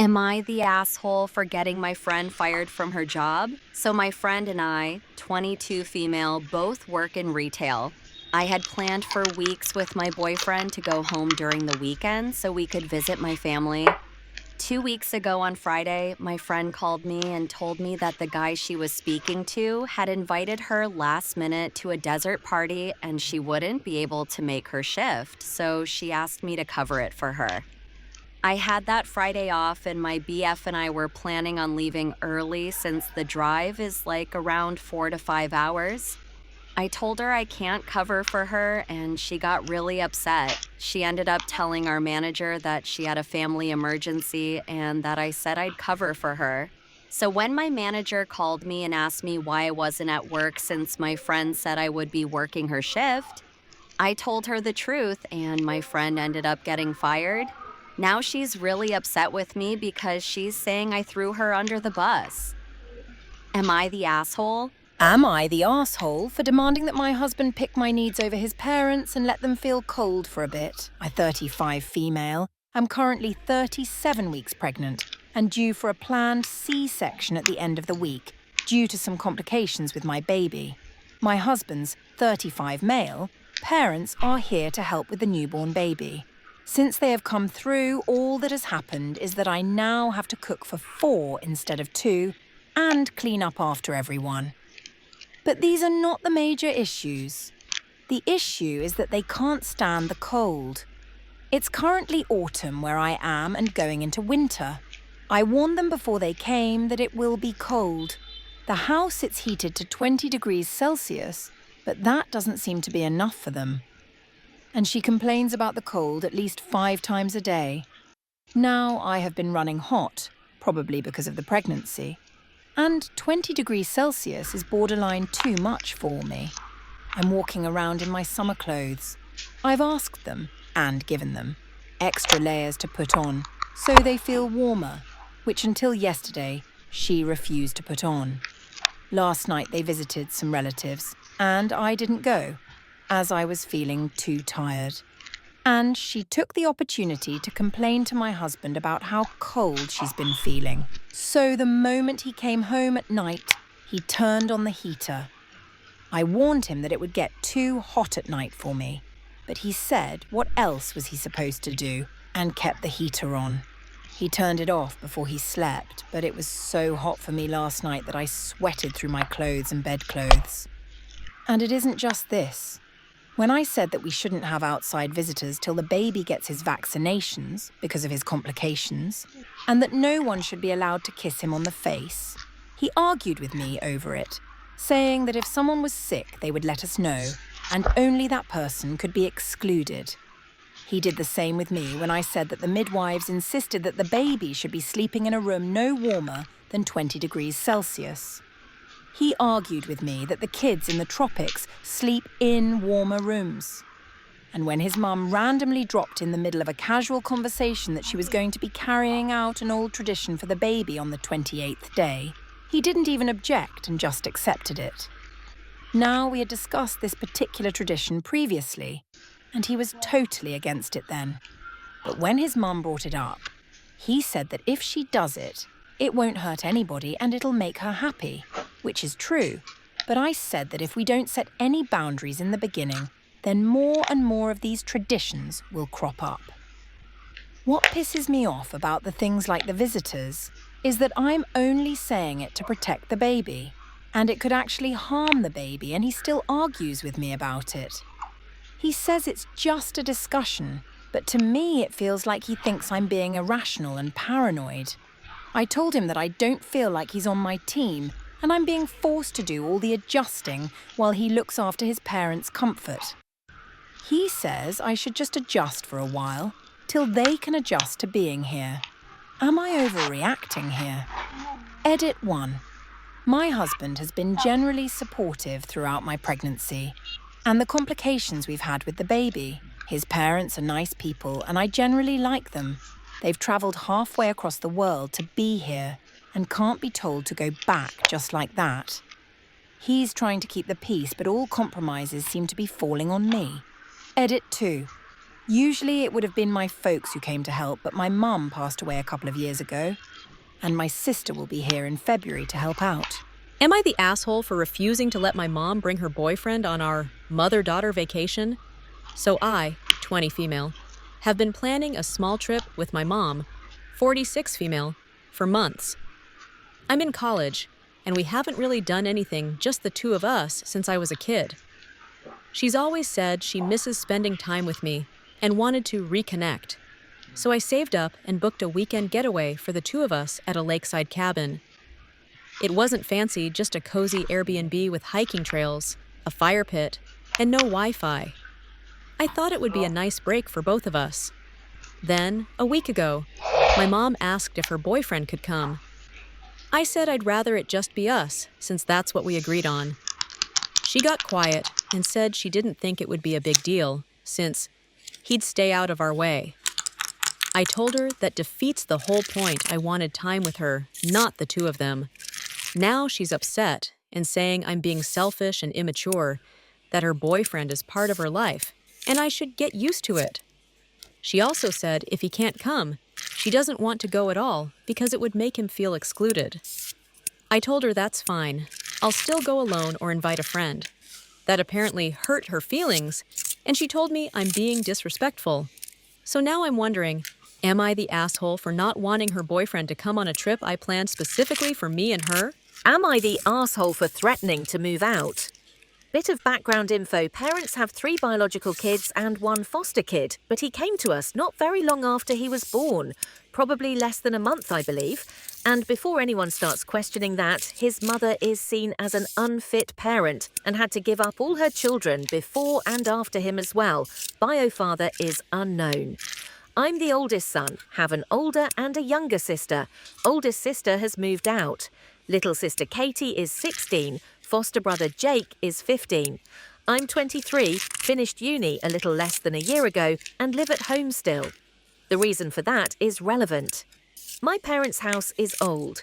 Am I the asshole for getting my friend fired from her job? So my friend and I, 22 female, both work in retail. I had planned for weeks with my boyfriend to go home during the weekend so we could visit my family. 2 weeks ago on Friday, my friend called me and told me that the guy she was speaking to had invited her last minute to a desert party and she wouldn't be able to make her shift, so she asked me to cover it for her. I had that Friday off, and my BF and I were planning on leaving early since the drive is like around 4 to 5 hours. I told her I can't cover for her, and she got really upset. She ended up telling our manager that she had a family emergency and that I said I'd cover for her. So when my manager called me and asked me why I wasn't at work since my friend said I would be working her shift, I told her the truth, and my friend ended up getting fired. Now she's really upset with me because she's saying I threw her under the bus. Am I the asshole? Am I the asshole for demanding that my husband pick my needs over his parents and let them feel cold for a bit? I'm 35 female. I'm currently 37 weeks pregnant and due for a planned C-section at the end of the week due to some complications with my baby. My husband's 35 male. Parents are here to help with the newborn baby. Since they have come through, all that has happened is that I now have to cook for 4 instead of 2 and clean up after everyone. But these are not the major issues. The issue is that they can't stand the cold. It's currently autumn where I am and going into winter. I warned them before they came that it will be cold. The house is heated to 20 degrees Celsius, but that doesn't seem to be enough for them. And she complains about the cold at least 5 times a day. Now I have been running hot, probably because of the pregnancy. And 20 degrees Celsius is borderline too much for me. I'm walking around in my summer clothes. I've asked them, and given them, extra layers to put on, so they feel warmer, which until yesterday, she refused to put on. Last night they visited some relatives, and I didn't go, as I was feeling too tired. And she took the opportunity to complain to my husband about how cold she's been feeling. So the moment he came home at night, he turned on the heater. I warned him that it would get too hot at night for me, but he said what else was he supposed to do and kept the heater on. He turned it off before he slept, but it was so hot for me last night that I sweated through my clothes and bedclothes. And it isn't just this. When I said that we shouldn't have outside visitors till the baby gets his vaccinations because of his complications, and that no one should be allowed to kiss him on the face, he argued with me over it, saying that if someone was sick, they would let us know, and only that person could be excluded. He did the same with me when I said that the midwives insisted that the baby should be sleeping in a room no warmer than 20 degrees Celsius. He argued with me that the kids in the tropics sleep in warmer rooms. And when his mum randomly dropped in the middle of a casual conversation that she was going to be carrying out an old tradition for the baby on the 28th day, he didn't even object and just accepted it. Now we had discussed this particular tradition previously, and he was totally against it then. But when his mum brought it up, he said that if she does it, it won't hurt anybody and it'll make her happy. Which is true, but I said that if we don't set any boundaries in the beginning, then more and more of these traditions will crop up. What pisses me off about the things like the visitors is that I'm only saying it to protect the baby, and it could actually harm the baby, and he still argues with me about it. He says it's just a discussion, but to me it feels like he thinks I'm being irrational and paranoid. I told him that I don't feel like he's on my team, and I'm being forced to do all the adjusting while he looks after his parents' comfort. He says I should just adjust for a while, till they can adjust to being here. Am I overreacting here? Edit 1. My husband has been generally supportive throughout my pregnancy and the complications we've had with the baby. His parents are nice people and I generally like them. They've travelled halfway across the world to be here and can't be told to go back just like that. He's trying to keep the peace, but all compromises seem to be falling on me. Edit 2. Usually it would have been my folks who came to help, but my mum passed away a couple of years ago, and my sister will be here in February to help out. Am I the asshole for refusing to let my mom bring her boyfriend on our mother-daughter vacation? So I, 20 female, have been planning a small trip with my mom, 46 female, for months. I'm in college, and we haven't really done anything, just the two of us, since I was a kid. She's always said she misses spending time with me and wanted to reconnect. So I saved up and booked a weekend getaway for the two of us at a lakeside cabin. It wasn't fancy, just a cozy Airbnb with hiking trails, a fire pit, and no Wi-Fi. I thought it would be a nice break for both of us. Then, a week ago, my mom asked if her boyfriend could come. I said I'd rather it just be us, since that's what we agreed on. She got quiet and said she didn't think it would be a big deal, since he'd stay out of our way. I told her that defeats the whole point. I wanted time with her, not the two of them. Now she's upset and saying I'm being selfish and immature, that her boyfriend is part of her life, and I should get used to it. She also said if he can't come, she doesn't want to go at all because it would make him feel excluded. I told her that's fine. I'll still go alone or invite a friend. That apparently hurt her feelings, and she told me I'm being disrespectful. So now I'm wondering, am I the asshole for not wanting her boyfriend to come on a trip I planned specifically for me and her? Am I the asshole for threatening to move out? Bit of background info, parents have 3 biological kids and 1 foster kid, but he came to us not very long after he was born, probably less than a month, I believe. And before anyone starts questioning that, his mother is seen as an unfit parent and had to give up all her children before and after him as well. Bio father is unknown. I'm the oldest son, have an older and a younger sister. Oldest sister has moved out. Little sister Katie is 16, foster brother Jake is 15. I'm 23, finished uni a little less than a year ago, and live at home still. The reason for that is relevant. My parents' house is old.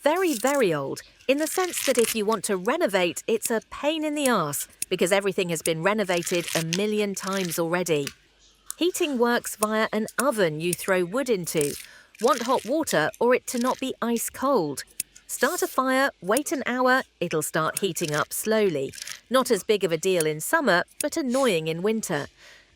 Very, very old, in the sense that if you want to renovate, it's a pain in the arse, because everything has been renovated a million times already. Heating works via an oven you throw wood into. Want hot water or it to not be ice cold. Start a fire, wait an hour, it'll start heating up slowly. Not as big of a deal in summer, but annoying in winter.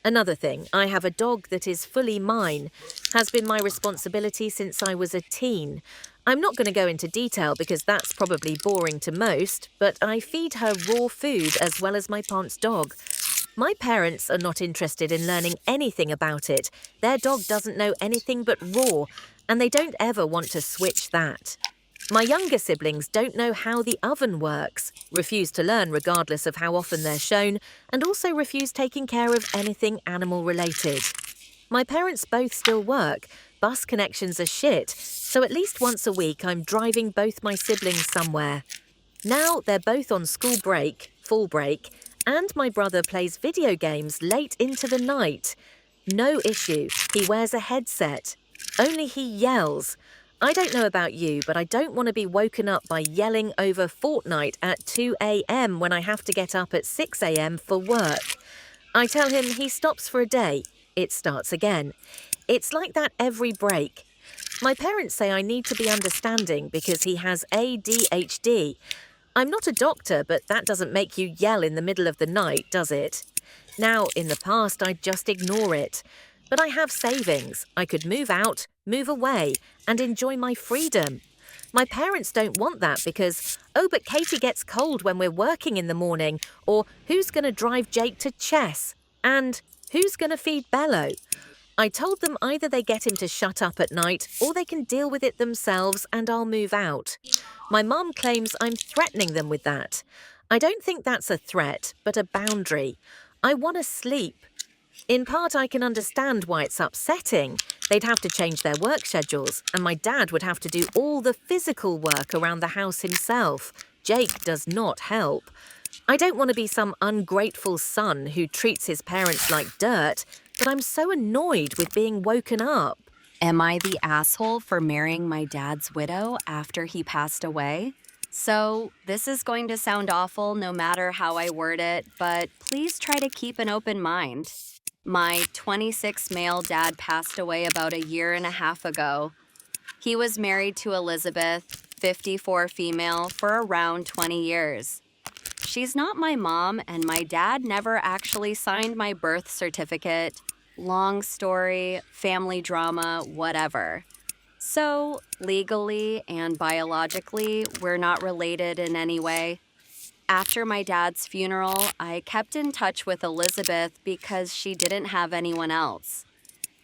Another thing, I have a dog that is fully mine. Has been my responsibility since I was a teen. I'm not going to go into detail because that's probably boring to most, but I feed her raw food as well as my aunt's dog. My parents are not interested in learning anything about it. Their dog doesn't know anything but raw, and they don't ever want to switch that. My younger siblings don't know how the oven works, refuse to learn regardless of how often they're shown, and also refuse taking care of anything animal-related. My parents both still work. Bus connections are shit, so at least once a week I'm driving both my siblings somewhere. Now they're both on school break, full break, and my brother plays video games late into the night. No issue, he wears a headset. Only he yells. I don't know about you, but I don't want to be woken up by yelling over Fortnite at 2 a.m. when I have to get up at 6 a.m. for work. I tell him he stops for a day. It starts again. It's like that every break. My parents say I need to be understanding because he has ADHD. I'm not a doctor, but that doesn't make you yell in the middle of the night, does it? Now, in the past, I'd just ignore it. But I have savings. I could move out, move away, and enjoy my freedom. My parents don't want that because, oh, but Katie gets cold when we're working in the morning, or who's going to drive Jake to chess? And who's going to feed Bello? I told them either they get him to shut up at night or they can deal with it themselves and I'll move out. My mum claims I'm threatening them with that. I don't think that's a threat, but a boundary. I want to sleep. In part, I can understand why it's upsetting. They'd have to change their work schedules, and my dad would have to do all the physical work around the house himself. Jake does not help. I don't want to be some ungrateful son who treats his parents like dirt, but I'm so annoyed with being woken up. Am I the asshole for marrying my dad's widow after he passed away? So, this is going to sound awful no matter how I word it, but please try to keep an open mind. My 26 male dad passed away about a year and a half ago. He was married to Elizabeth, 54 female, for around 20 years. She's not my mom, and my dad never actually signed my birth certificate. Long story, family drama, whatever. So, legally and biologically, we're not related in any way. After my dad's funeral, I kept in touch with Elizabeth because she didn't have anyone else.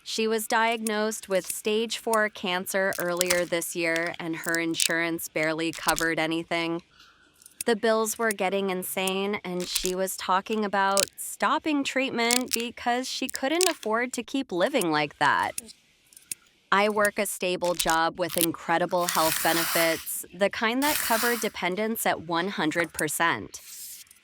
She was diagnosed with stage 4 cancer earlier this year, and her insurance barely covered anything. The bills were getting insane, and she was talking about stopping treatment because she couldn't afford to keep living like that. I work a stable job with incredible health benefits, the kind that cover dependents at 100%.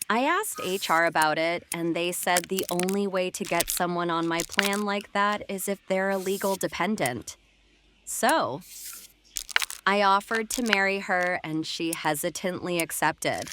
I asked HR about it, and they said the only way to get someone on my plan like that is if they're a legal dependent. So, I offered to marry her, and she hesitantly accepted.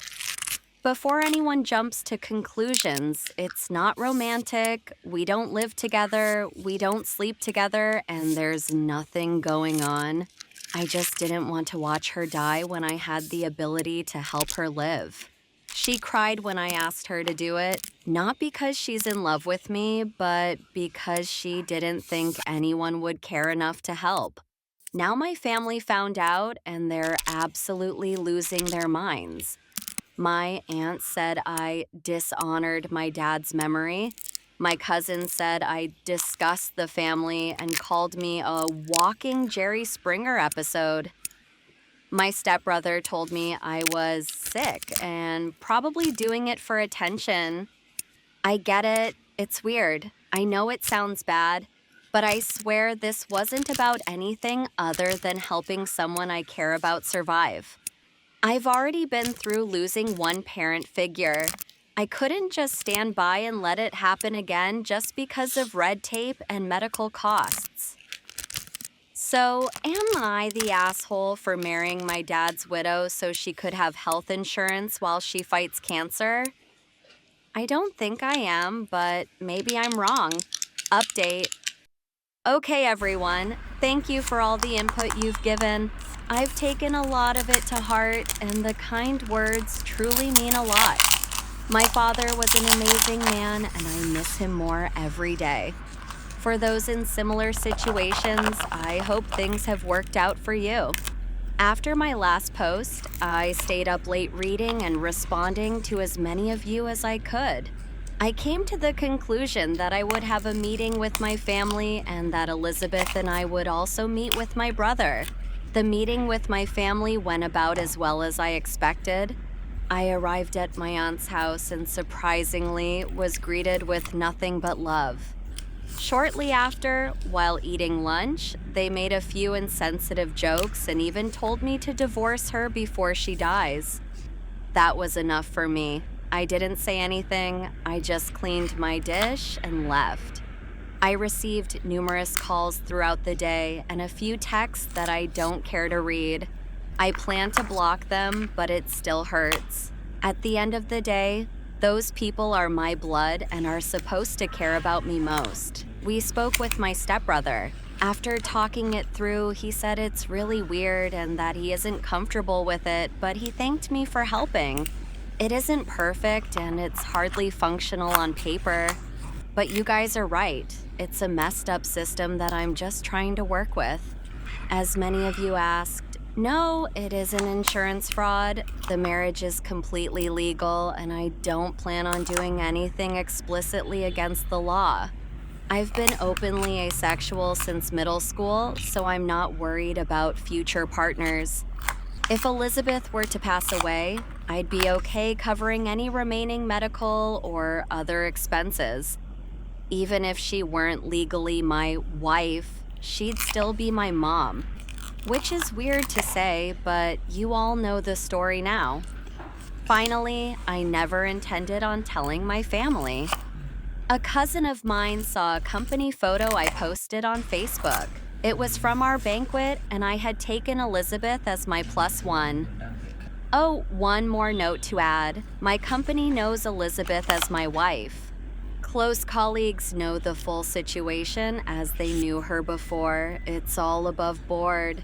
Before anyone jumps to conclusions, it's not romantic, we don't live together, we don't sleep together, and there's nothing going on. I just didn't want to watch her die when I had the ability to help her live. She cried when I asked her to do it, not because she's in love with me, but because she didn't think anyone would care enough to help. Now my family found out, and they're absolutely losing their minds. My aunt said I dishonored my dad's memory. My cousin said I discussed the family and called me a walking Jerry Springer episode. My stepbrother told me I was sick and probably doing it for attention. I get it. It's weird. I know it sounds bad, but I swear this wasn't about anything other than helping someone I care about survive. I've already been through losing one parent figure. I couldn't just stand by and let it happen again just because of red tape and medical costs. So, am I the asshole for marrying my dad's widow so she could have health insurance while she fights cancer? I don't think I am, but maybe I'm wrong. Update. Okay, everyone. Thank you for all the input you've given. I've taken a lot of it to heart, and the kind words truly mean a lot. My father was an amazing man, and I miss him more every day. For those in similar situations, I hope things have worked out for you. After my last post, I stayed up late reading and responding to as many of you as I could. I came to the conclusion that I would have a meeting with my family and that Elizabeth and I would also meet with my brother. The meeting with my family went about as well as I expected. I arrived at my aunt's house and surprisingly was greeted with nothing but love. Shortly after, while eating lunch, they made a few insensitive jokes and even told me to divorce her before she dies. That was enough for me. I didn't say anything, I just cleaned my dish and left. I received numerous calls throughout the day and a few texts that I don't care to read. I plan to block them, but it still hurts. At the end of the day, those people are my blood and are supposed to care about me most. We spoke with my stepbrother. After talking it through, he said it's really weird and that he isn't comfortable with it, but he thanked me for helping. It isn't perfect and it's hardly functional on paper. But you guys are right. It's a messed up system that I'm just trying to work with. As many of you asked, no, it isn't insurance fraud. The marriage is completely legal, and I don't plan on doing anything explicitly against the law. I've been openly asexual since middle school, so I'm not worried about future partners. If Elizabeth were to pass away, I'd be okay covering any remaining medical or other expenses. Even if she weren't legally my wife, she'd still be my mom. Which is weird to say, but you all know the story now. Finally, I never intended on telling my family. A cousin of mine saw a company photo I posted on Facebook. It was from our banquet, and I had taken Elizabeth as my +1. Oh, one more note to add. My company knows Elizabeth as my wife. Close colleagues know the full situation as they knew her before. It's all above board.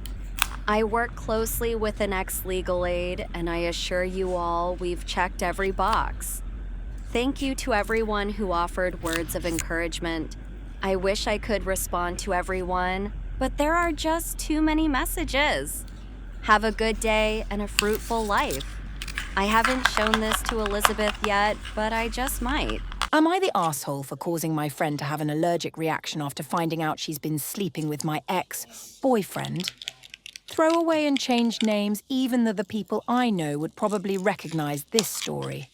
I work closely with an ex-legal aid, and I assure you all we've checked every box. Thank you to everyone who offered words of encouragement. I wish I could respond to everyone, but there are just too many messages. Have a good day and a fruitful life. I haven't shown this to Elizabeth yet, but I just might. Am I the arsehole for causing my friend to have an allergic reaction after finding out she's been sleeping with my ex-boyfriend? Throw away and change names even though the people I know would probably recognise this story.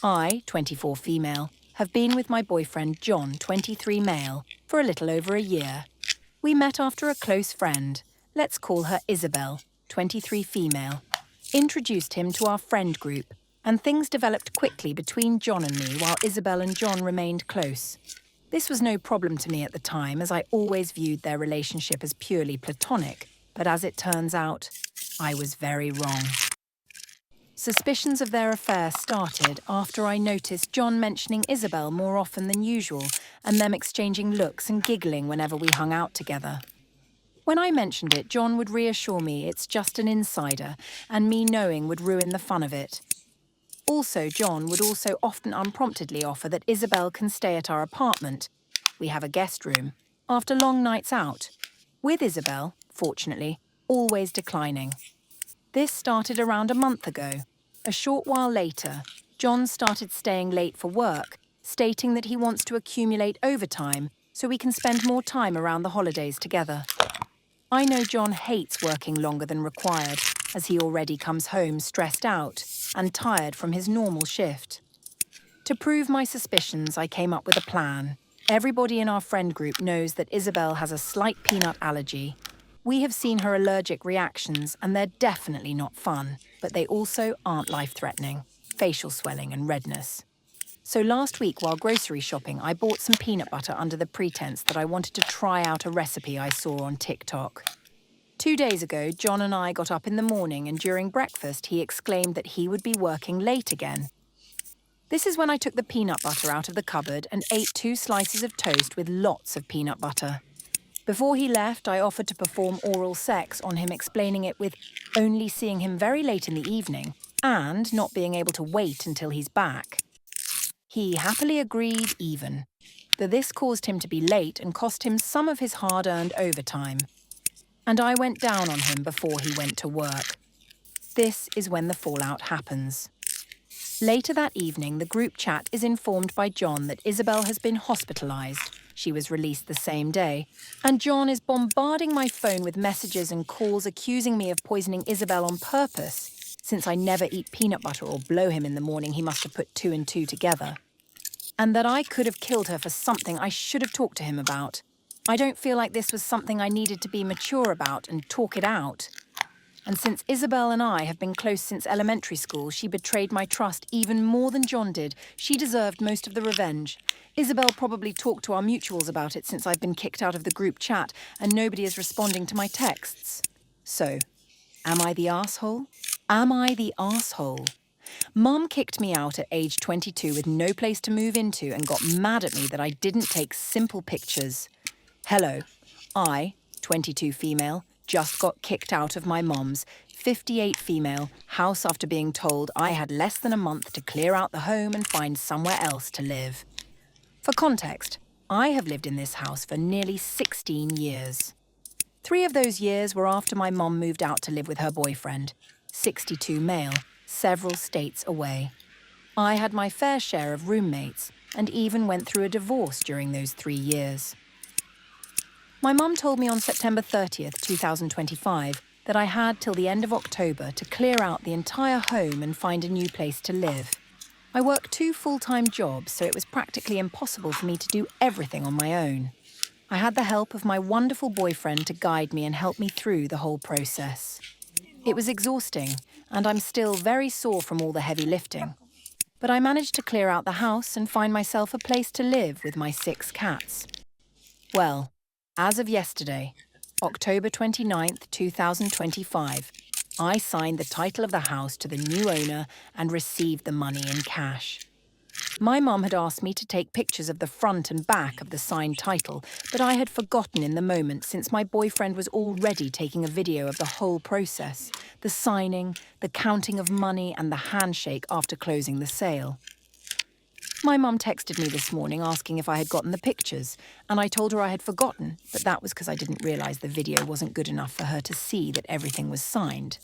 I, 24 female, have been with my boyfriend John, 23 male, for a little over a year. We met after a close friend, let's call her Isabel, 23 female, introduced him to our friend group, and things developed quickly between John and me while Isabel and John remained close. This was no problem to me at the time, as I always viewed their relationship as purely platonic, but as it turns out, I was very wrong. Suspicions of their affair started after I noticed John mentioning Isabel more often than usual and them exchanging looks and giggling whenever we hung out together. When I mentioned it, John would reassure me it's just an insider and me knowing would ruin the fun of it. Also, John would also often unpromptedly offer that Isabel can stay at our apartment. We have a guest room. After long nights out. With Isabel, fortunately, always declining. This started around a month ago. A short while later, John started staying late for work, stating that he wants to accumulate overtime so we can spend more time around the holidays together. I know John hates working longer than required, as he already comes home stressed out and tired from his normal shift. To prove my suspicions, I came up with a plan. Everybody in our friend group knows that Isabel has a slight peanut allergy. We have seen her allergic reactions, and they're definitely not fun, but they also aren't life-threatening, facial swelling and redness. So last week, while grocery shopping, I bought some peanut butter under the pretense that I wanted to try out a recipe I saw on TikTok. 2 days ago, John and I got up in the morning, and during breakfast, he exclaimed that he would be working late again. This is when I took the peanut butter out of the cupboard and ate 2 slices of toast with lots of peanut butter. Before he left, I offered to perform oral sex on him, explaining it with only seeing him very late in the evening and not being able to wait until he's back. He happily agreed even, though this caused him to be late and cost him some of his hard-earned overtime. And I went down on him before he went to work. This is when the fallout happens. Later that evening, the group chat is informed by John that Isabel has been hospitalised. She was released the same day, and John is bombarding my phone with messages and calls accusing me of poisoning Isabel on purpose. Since I never eat peanut butter or blow him in the morning, he must have put 2 and 2 together. And that I could have killed her for something I should have talked to him about. I don't feel like this was something I needed to be mature about and talk it out. And since Isabel and I have been close since elementary school, she betrayed my trust even more than John did. She deserved most of the revenge. Isabel probably talked to our mutuals about it since I've been kicked out of the group chat and nobody is responding to my texts. So, am I the arsehole? Am I the arsehole? Mum kicked me out at age 22 with no place to move into and got mad at me that I didn't take simple pictures. Hello, I, 22 female, just got kicked out of my mom's, 58 female, house after being told I had less than a month to clear out the home and find somewhere else to live. For context, I have lived in this house for nearly 16 years. 3 of those years were after my mom moved out to live with her boyfriend, 62 male, several states away. I had my fair share of roommates and even went through a divorce during those 3 years. My mum told me on September 30th, 2025, that I had till the end of October to clear out the entire home and find a new place to live. I work 2 full-time jobs, so it was practically impossible for me to do everything on my own. I had the help of my wonderful boyfriend to guide me and help me through the whole process. It was exhausting, and I'm still very sore from all the heavy lifting. But I managed to clear out the house and find myself a place to live with my 6 cats. Well, as of yesterday, October 29th, 2025, I signed the title of the house to the new owner and received the money in cash. My mum had asked me to take pictures of the front and back of the signed title, but I had forgotten in the moment since my boyfriend was already taking a video of the whole process, the signing, the counting of money and the handshake after closing the sale. My mum texted me this morning asking if I had gotten the pictures, and I told her I had forgotten, but that was because I didn't realise the video wasn't good enough for her to see that everything was signed.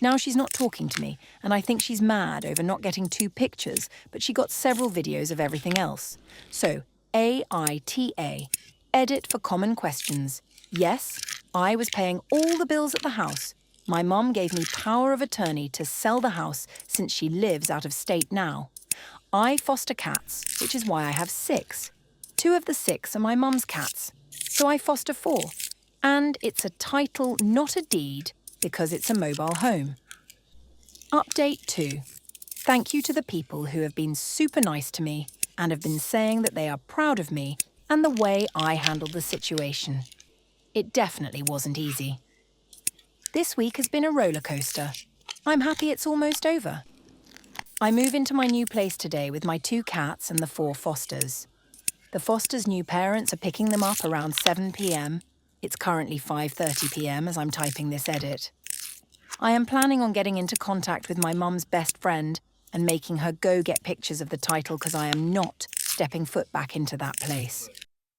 Now she's not talking to me, and I think she's mad over not getting 2 pictures, but she got several videos of everything else. So, AITA, edit for common questions. Yes, I was paying all the bills at the house. My mum gave me power of attorney to sell the house since she lives out of state now. I foster cats, which is why I have 6. 2 of the 6 are my mum's cats, so I foster 4. And it's a title, not a deed, because it's a mobile home. Update 2. Thank you to the people who have been super nice to me and have been saying that they are proud of me and the way I handled the situation. It definitely wasn't easy. This week has been a roller coaster. I'm happy it's almost over. I move into my new place today with my 2 cats and the 4 fosters. The fosters' new parents are picking them up around 7 p.m. It's currently 5:30 p.m. as I'm typing this edit. I am planning on getting into contact with my mum's best friend and making her go get pictures of the title because I am not stepping foot back into that place.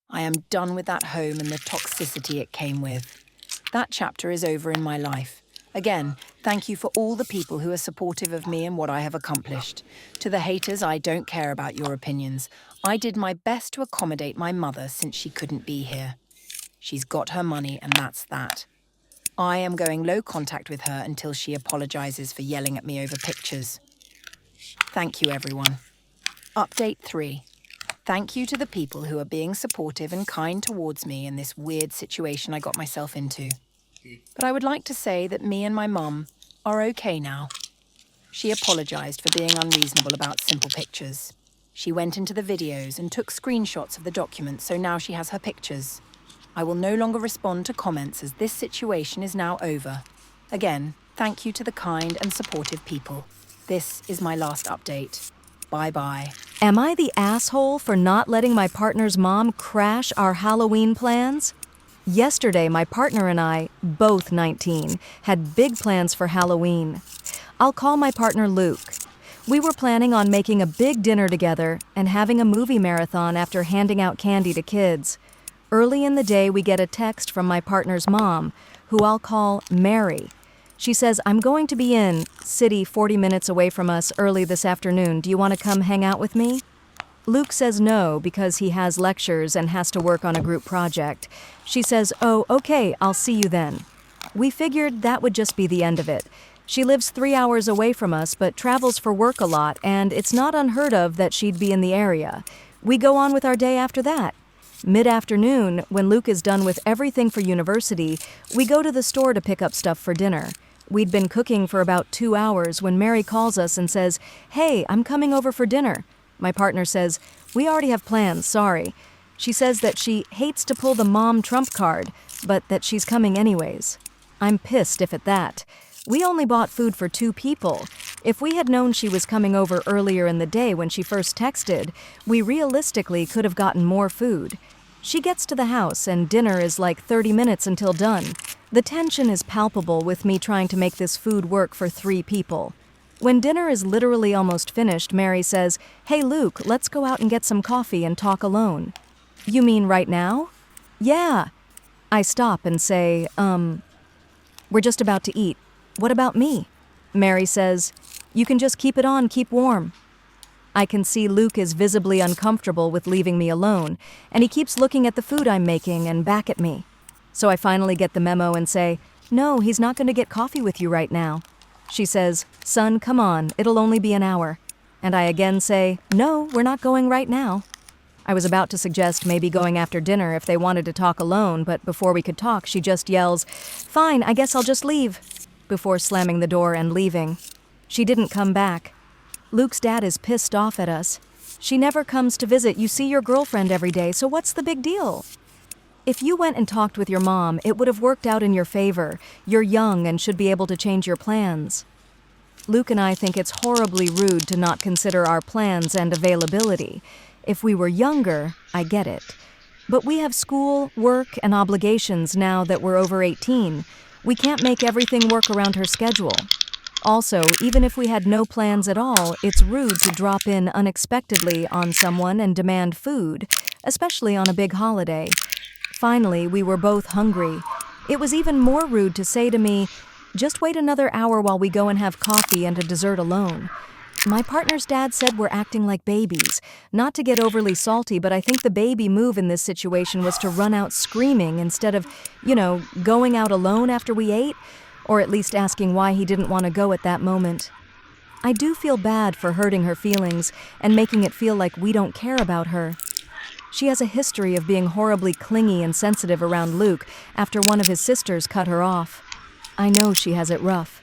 I am done with that home and the toxicity it came with. That chapter is over in my life. Again, thank you for all the people who are supportive of me and what I have accomplished. To the haters, I don't care about your opinions. I did my best to accommodate my mother since she couldn't be here. She's got her money and that's that. I am going low contact with her until she apologises for yelling at me over pictures. Thank you, everyone. Update 3. Thank you to the people who are being supportive and kind towards me in this weird situation I got myself into. But I would like to say that me and my mum are okay now. She apologised for being unreasonable about simple pictures. She went into the videos and took screenshots of the documents, so now she has her pictures. I will no longer respond to comments as this situation is now over. Again, thank you to the kind and supportive people. This is my last update. Bye-bye. Am I the asshole for not letting my partner's mom crash our Halloween plans? Yesterday, my partner and I, both 19, had big plans for Halloween. I'll call my partner Luke. We were planning on making a big dinner together and having a movie marathon after handing out candy to kids. Early in the day, we get a text from my partner's mom, who I'll call Mary. She says, I'm going to be in city 40 minutes away from us early this afternoon. Do you want to come hang out with me? Luke says no because he has lectures and has to work on a group project. She says, oh, okay, I'll see you then. We figured that would just be the end of it. She lives 3 hours away from us but travels for work a lot, and it's not unheard of that she'd be in the area. We go on with our day after that. Mid-afternoon, when Luke is done with everything for university, we go to the store to pick up stuff for dinner. We'd been cooking for about 2 hours when Mary calls us and says, hey, I'm coming over for dinner. My partner says, we already have plans, sorry. She says that she hates to pull the mom trump card, but that she's coming anyways. I'm pissed if at that. We only bought food for 2 people. If we had known she was coming over earlier in the day when she first texted, we realistically could have gotten more food. She gets to the house and dinner is like 30 minutes until done. The tension is palpable with me trying to make this food work for 3 people. When dinner is literally almost finished, Mary says, hey Luke, let's go out and get some coffee and talk alone. You mean right now? Yeah. I stop and say, we're just about to eat. What about me? Mary says, you can just keep it on, keep warm. I can see Luke is visibly uncomfortable with leaving me alone, and he keeps looking at the food I'm making and back at me. So I finally get the memo and say, no, he's not going to get coffee with you right now. She says, son, come on, it'll only be an hour. And I again say, no, we're not going right now. I was about to suggest maybe going after dinner if they wanted to talk alone, but before we could talk, she just yells, fine, I guess I'll just leave, before slamming the door and leaving. She didn't come back. Luke's dad is pissed off at us. She never comes to visit. You see your girlfriend every day, so what's the big deal? If you went and talked with your mom, it would have worked out in your favor. You're young and should be able to change your plans. Luke and I think it's horribly rude to not consider our plans and availability. If we were younger, I get it. But we have school, work, and obligations now that we're over 18. We can't make everything work around her schedule. Also, even if we had no plans at all, it's rude to drop in unexpectedly on someone and demand food, especially on a big holiday. Finally, we were both hungry. It was even more rude to say to me, "Just wait another hour while we go and have coffee and a dessert alone." My partner's dad said we're acting like babies. Not to get overly salty, but I think the baby move in this situation was to run out screaming instead of, going out alone after we ate, or at least asking why he didn't want to go at that moment. I do feel bad for hurting her feelings and making it feel like we don't care about her. She has a history of being horribly clingy and sensitive around Luke after one of his sisters cut her off. I know she has it rough.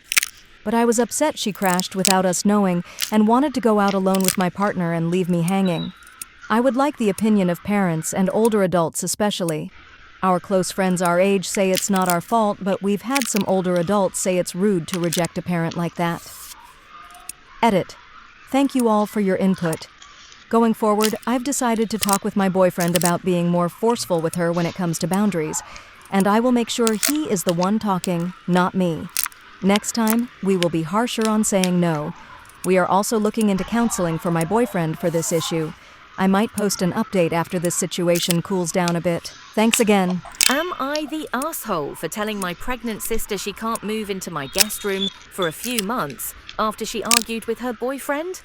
But I was upset she crashed without us knowing and wanted to go out alone with my partner and leave me hanging. I would like the opinion of parents and older adults especially. Our close friends our age say it's not our fault, but we've had some older adults say it's rude to reject a parent like that. Edit. Thank you all for your input. Going forward, I've decided to talk with my boyfriend about being more forceful with her when it comes to boundaries, and I will make sure he is the one talking, not me. Next time, we will be harsher on saying no. We are also looking into counseling for my boyfriend for this issue. I might post an update after this situation cools down a bit. Thanks again. Am I the asshole for telling my pregnant sister she can't move into my guest room for a few months after she argued with her boyfriend?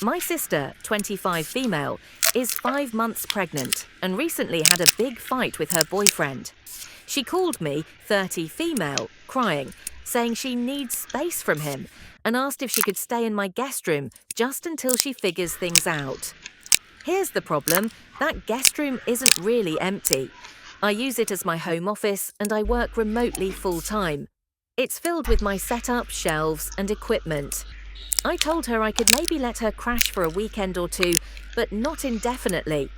My sister, 25 female, is 5 months pregnant and recently had a big fight with her boyfriend. She called me, 30 female, crying, saying she needs space from him and asked if she could stay in my guest room just until she figures things out. Here's the problem, that guest room isn't really empty. I use it as my home office and I work remotely full-time. It's filled with my setup, shelves and equipment. I told her I could maybe let her crash for a weekend or two, but not indefinitely.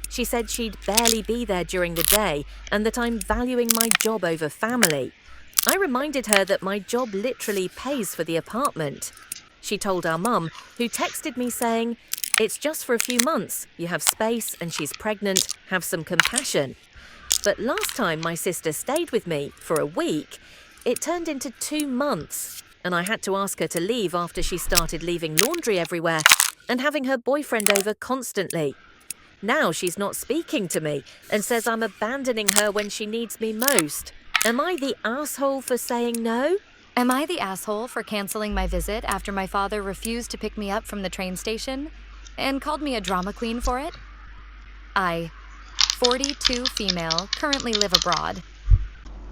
She said she'd barely be there during the day and that I'm valuing my job over family. I reminded her that my job literally pays for the apartment. She told our mum, who texted me saying, "It's just for a few months, you have space and she's pregnant, have some compassion." But last time my sister stayed with me, for a week, it turned into 2 months, and I had to ask her to leave after she started leaving laundry everywhere and having her boyfriend over constantly. Now she's not speaking to me and says I'm abandoning her when she needs me most. Am I the asshole for saying no? Am I the asshole for canceling my visit after my father refused to pick me up from the train station and called me a drama queen for it? I, 42 female, currently live abroad.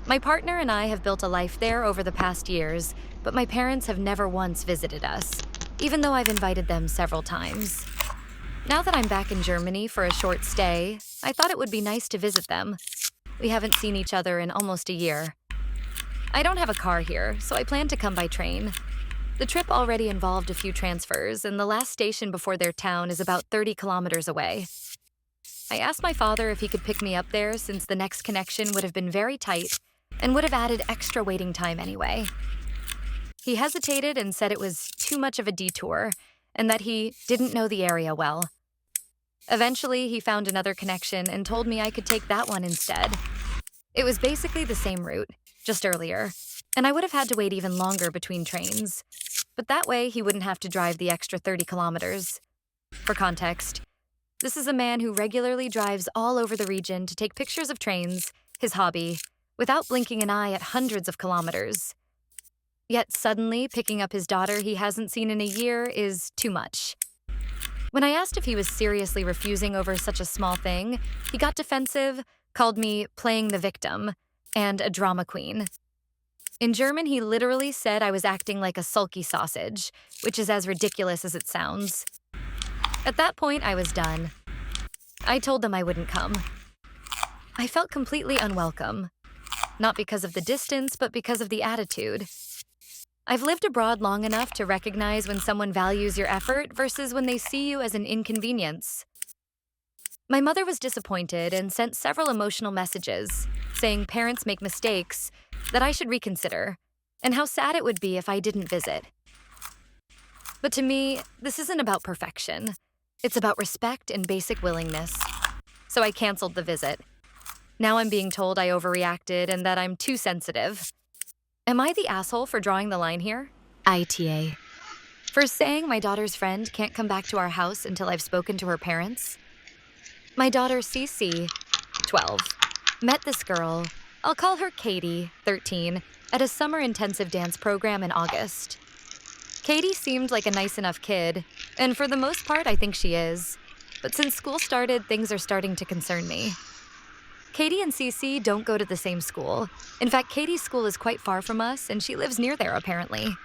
My partner and I have built a life there over the past years, but my parents have never once visited us, even though I've invited them several times. Now that I'm back in Germany for a short stay, I thought it would be nice to visit them. We haven't seen each other in almost a year. I don't have a car here, so I plan to come by train. The trip already involved a few transfers, and the last station before their town is about 30 kilometers away. I asked my father if he could pick me up there since the next connection would have been very tight and would have added extra waiting time anyway. He hesitated and said it was too much of a detour and that he didn't know the area well. Eventually, he found another connection and told me I could take that one instead. It was basically the same route, just earlier, and I would have had to wait even longer between trains. But that way, he wouldn't have to drive the extra 30 kilometers. For context, this is a man who regularly drives all over the region to take pictures of trains, his hobby, without blinking an eye at hundreds of kilometers. Yet suddenly, picking up his daughter he hasn't seen in a year is too much. When I asked if he was seriously refusing over such a small thing, he got defensive, called me playing the victim, and a drama queen. In German, he literally said I was acting like a sulky sausage, which is as ridiculous as it sounds. At that point, I was done. I told them I wouldn't come. I felt completely unwelcome, not because of the distance, but because of the attitude. I've lived abroad long enough to recognize when someone values your effort versus when they see you as an inconvenience. My mother was disappointed and sent several emotional messages, saying parents make mistakes, that I should reconsider, and how sad it would be if I didn't visit. But to me, this isn't about perfection. It's about respect and basic willingness. So I canceled the visit. Now I'm being told I overreacted and that I'm too sensitive. Am I the asshole for drawing the line here? ITA. For saying my daughter's friend can't come back to our house until I've spoken to her parents? My daughter Cece, 12, met this girl, I'll call her Katie, 13, at a summer intensive dance program in August. Katie seemed like a nice enough kid, and for the most part I think she is. But since school started, things are starting to concern me. Katie and Cece don't go to the same school. In fact, Katie's school is quite far from us, and she lives near there apparently.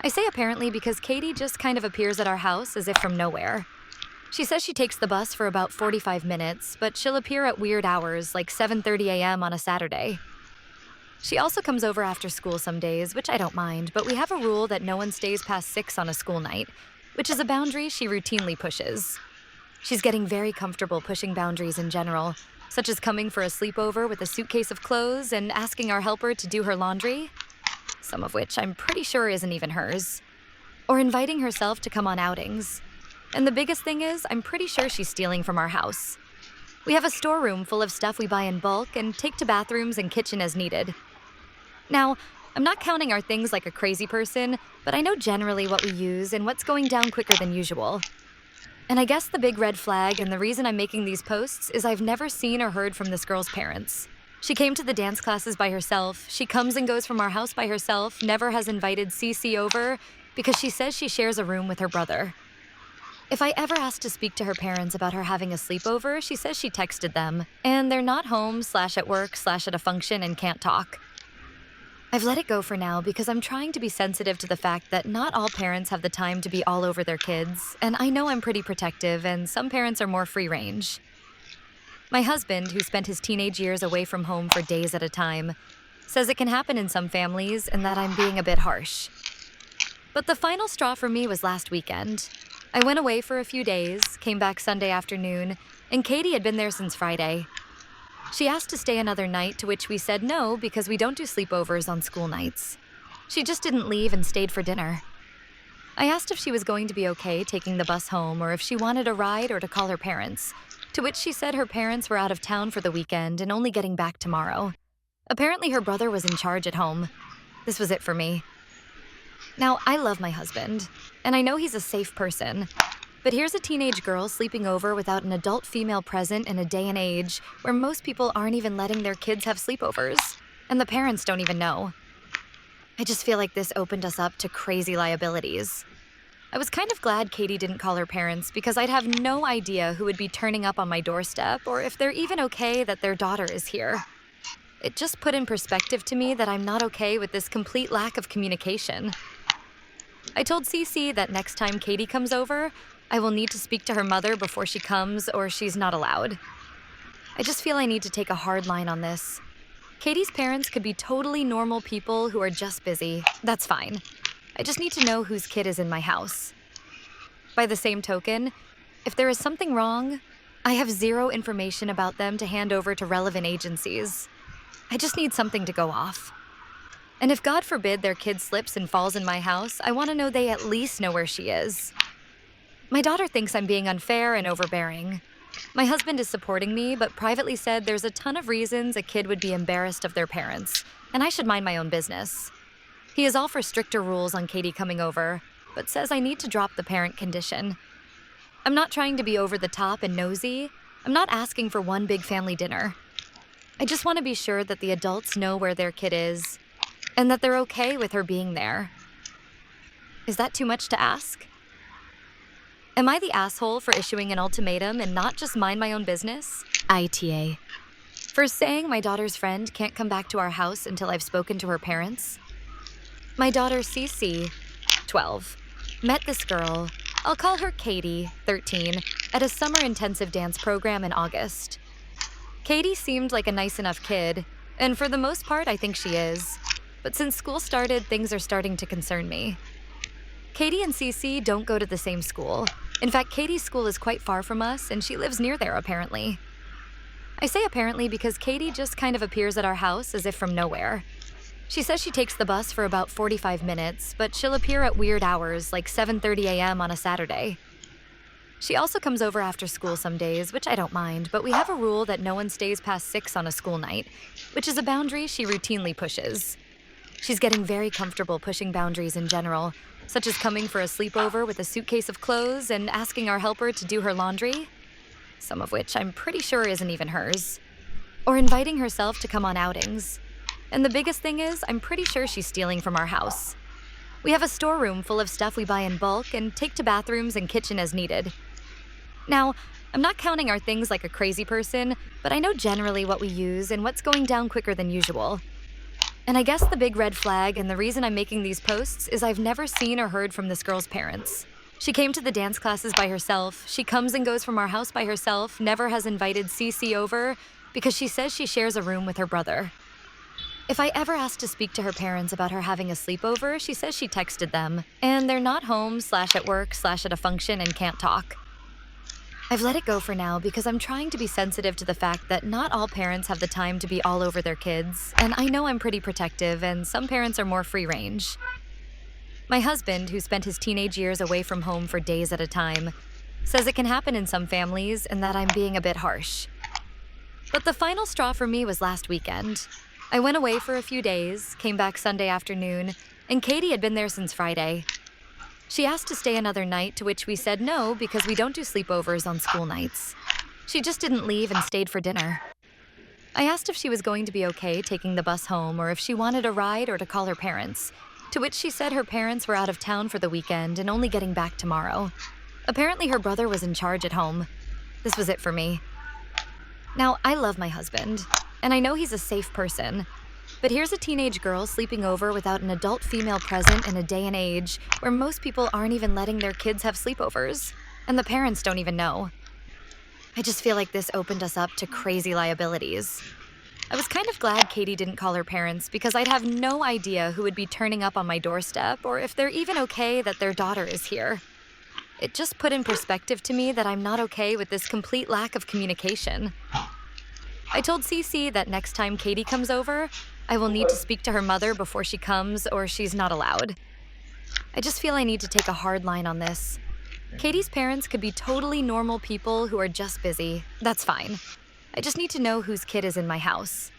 I say apparently because Katie just kind of appears at our house as if from nowhere. She says she takes the bus for about 45 minutes, but she'll appear at weird hours, like 7:30 a.m. on a Saturday. She also comes over after school some days, which I don't mind, but we have a rule that no one stays past 6 on a school night, which is a boundary she routinely pushes. She's getting very comfortable pushing boundaries in general, such as coming for a sleepover with a suitcase of clothes and asking our helper to do her laundry, some of which I'm pretty sure isn't even hers, or inviting herself to come on outings. And the biggest thing is, I'm pretty sure she's stealing from our house. We have a storeroom full of stuff we buy in bulk and take to bathrooms and kitchen as needed. Now, I'm not counting our things like a crazy person, but I know generally what we use and what's going down quicker than usual. And I guess the big red flag and the reason I'm making these posts is I've never seen or heard from this girl's parents. She came to the dance classes by herself, she comes and goes from our house by herself, never has invited Cece over because she says she shares a room with her brother. If I ever asked to speak to her parents about her having a sleepover, she says she texted them, and they're not home / at work / at a function and can't talk. I've let it go for now because I'm trying to be sensitive to the fact that not all parents have the time to be all over their kids, and I know I'm pretty protective and some parents are more free range. My husband, who spent his teenage years away from home for days at a time, says it can happen in some families and that I'm being a bit harsh. But the final straw for me was last weekend. I went away for a few days, came back Sunday afternoon, and Katie had been there since Friday. She asked to stay another night, to which we said no because we don't do sleepovers on school nights. She just didn't leave and stayed for dinner. I asked if she was going to be okay taking the bus home or if she wanted a ride or to call her parents, to which she said her parents were out of town for the weekend and only getting back tomorrow. Apparently her brother was in charge at home. This was it for me. Now, I love my husband, and I know he's a safe person. But here's a teenage girl sleeping over without an adult female present in a day and age where most people aren't even letting their kids have sleepovers, and the parents don't even know. I just feel like this opened us up to crazy liabilities. I was kind of glad Katie didn't call her parents because I'd have no idea who would be turning up on my doorstep or if they're even okay that their daughter is here. It just put in perspective to me that I'm not okay with this complete lack of communication. I told Cece that next time Katie comes over, I will need to speak to her mother before she comes or she's not allowed. I just feel I need to take a hard line on this. Katie's parents could be totally normal people who are just busy. That's fine. I just need to know whose kid is in my house. By the same token, if there is something wrong, I have zero information about them to hand over to relevant agencies. I just need something to go off. And if God forbid their kid slips and falls in my house, I want to know they at least know where she is. My daughter thinks I'm being unfair and overbearing. My husband is supporting me, but privately said there's a ton of reasons a kid would be embarrassed of their parents, and I should mind my own business. He is all for stricter rules on Katie coming over, but says I need to drop the parent condition. I'm not trying to be over the top and nosy. I'm not asking for one big family dinner. I just want to be sure that the adults know where their kid is, and that they're okay with her being there. Is that too much to ask? Am I the asshole for issuing an ultimatum and not just mind my own business? ITA. For saying my daughter's friend can't come back to our house until I've spoken to her parents? My daughter Cece, 12, met this girl, I'll call her Katie, 13, at a summer intensive dance program in August. Katie seemed like a nice enough kid, and for the most part I think she is. But since school started, things are starting to concern me. Katie and Cece don't go to the same school. In fact, Katie's school is quite far from us, and she lives near there, apparently. I say apparently because Katie just kind of appears at our house as if from nowhere. She says she takes the bus for about 45 minutes, but she'll appear at weird hours like 7:30 a.m. on a Saturday. She also comes over after school some days, which I don't mind, but we have a rule that no one stays past 6 on a school night, which is a boundary she routinely pushes. She's getting very comfortable pushing boundaries in general, such as coming for a sleepover with a suitcase of clothes and asking our helper to do her laundry, some of which I'm pretty sure isn't even hers, or inviting herself to come on outings. And the biggest thing is, I'm pretty sure she's stealing from our house. We have a storeroom full of stuff we buy in bulk and take to bathrooms and kitchen as needed. Now, I'm not counting our things like a crazy person, but I know generally what we use and what's going down quicker than usual. And I guess the big red flag and the reason I'm making these posts is I've never seen or heard from this girl's parents. She came to the dance classes by herself, she comes and goes from our house by herself, never has invited CC over because she says she shares a room with her brother. If I ever asked to speak to her parents about her having a sleepover, she says she texted them, and they're not home / at work / at a function and can't talk. I've let it go for now because I'm trying to be sensitive to the fact that not all parents have the time to be all over their kids, and I know I'm pretty protective and some parents are more free range. My husband, who spent his teenage years away from home for days at a time, says it can happen in some families and that I'm being a bit harsh. But the final straw for me was last weekend. I went away for a few days, came back Sunday afternoon, and Katie had been there since Friday. She asked to stay another night, to which we said no because we don't do sleepovers on school nights. She just didn't leave and stayed for dinner. I asked if she was going to be okay taking the bus home or if she wanted a ride or to call her parents, to which she said her parents were out of town for the weekend and only getting back tomorrow. Apparently her brother was in charge at home. This was it for me. Now, I love my husband, and I know he's a safe person. But here's a teenage girl sleeping over without an adult female present in a day and age where most people aren't even letting their kids have sleepovers, and the parents don't even know. I just feel like this opened us up to crazy liabilities. I was kind of glad Katie didn't call her parents because I'd have no idea who would be turning up on my doorstep or if they're even okay that their daughter is here. It just put in perspective to me that I'm not okay with this complete lack of communication. I told Cece that next time Katie comes over, I will need to speak to her mother before she comes or she's not allowed. I just feel I need to take a hard line on this. Katie's parents could be totally normal people who are just busy. That's fine. I just need to know whose kid is in my house.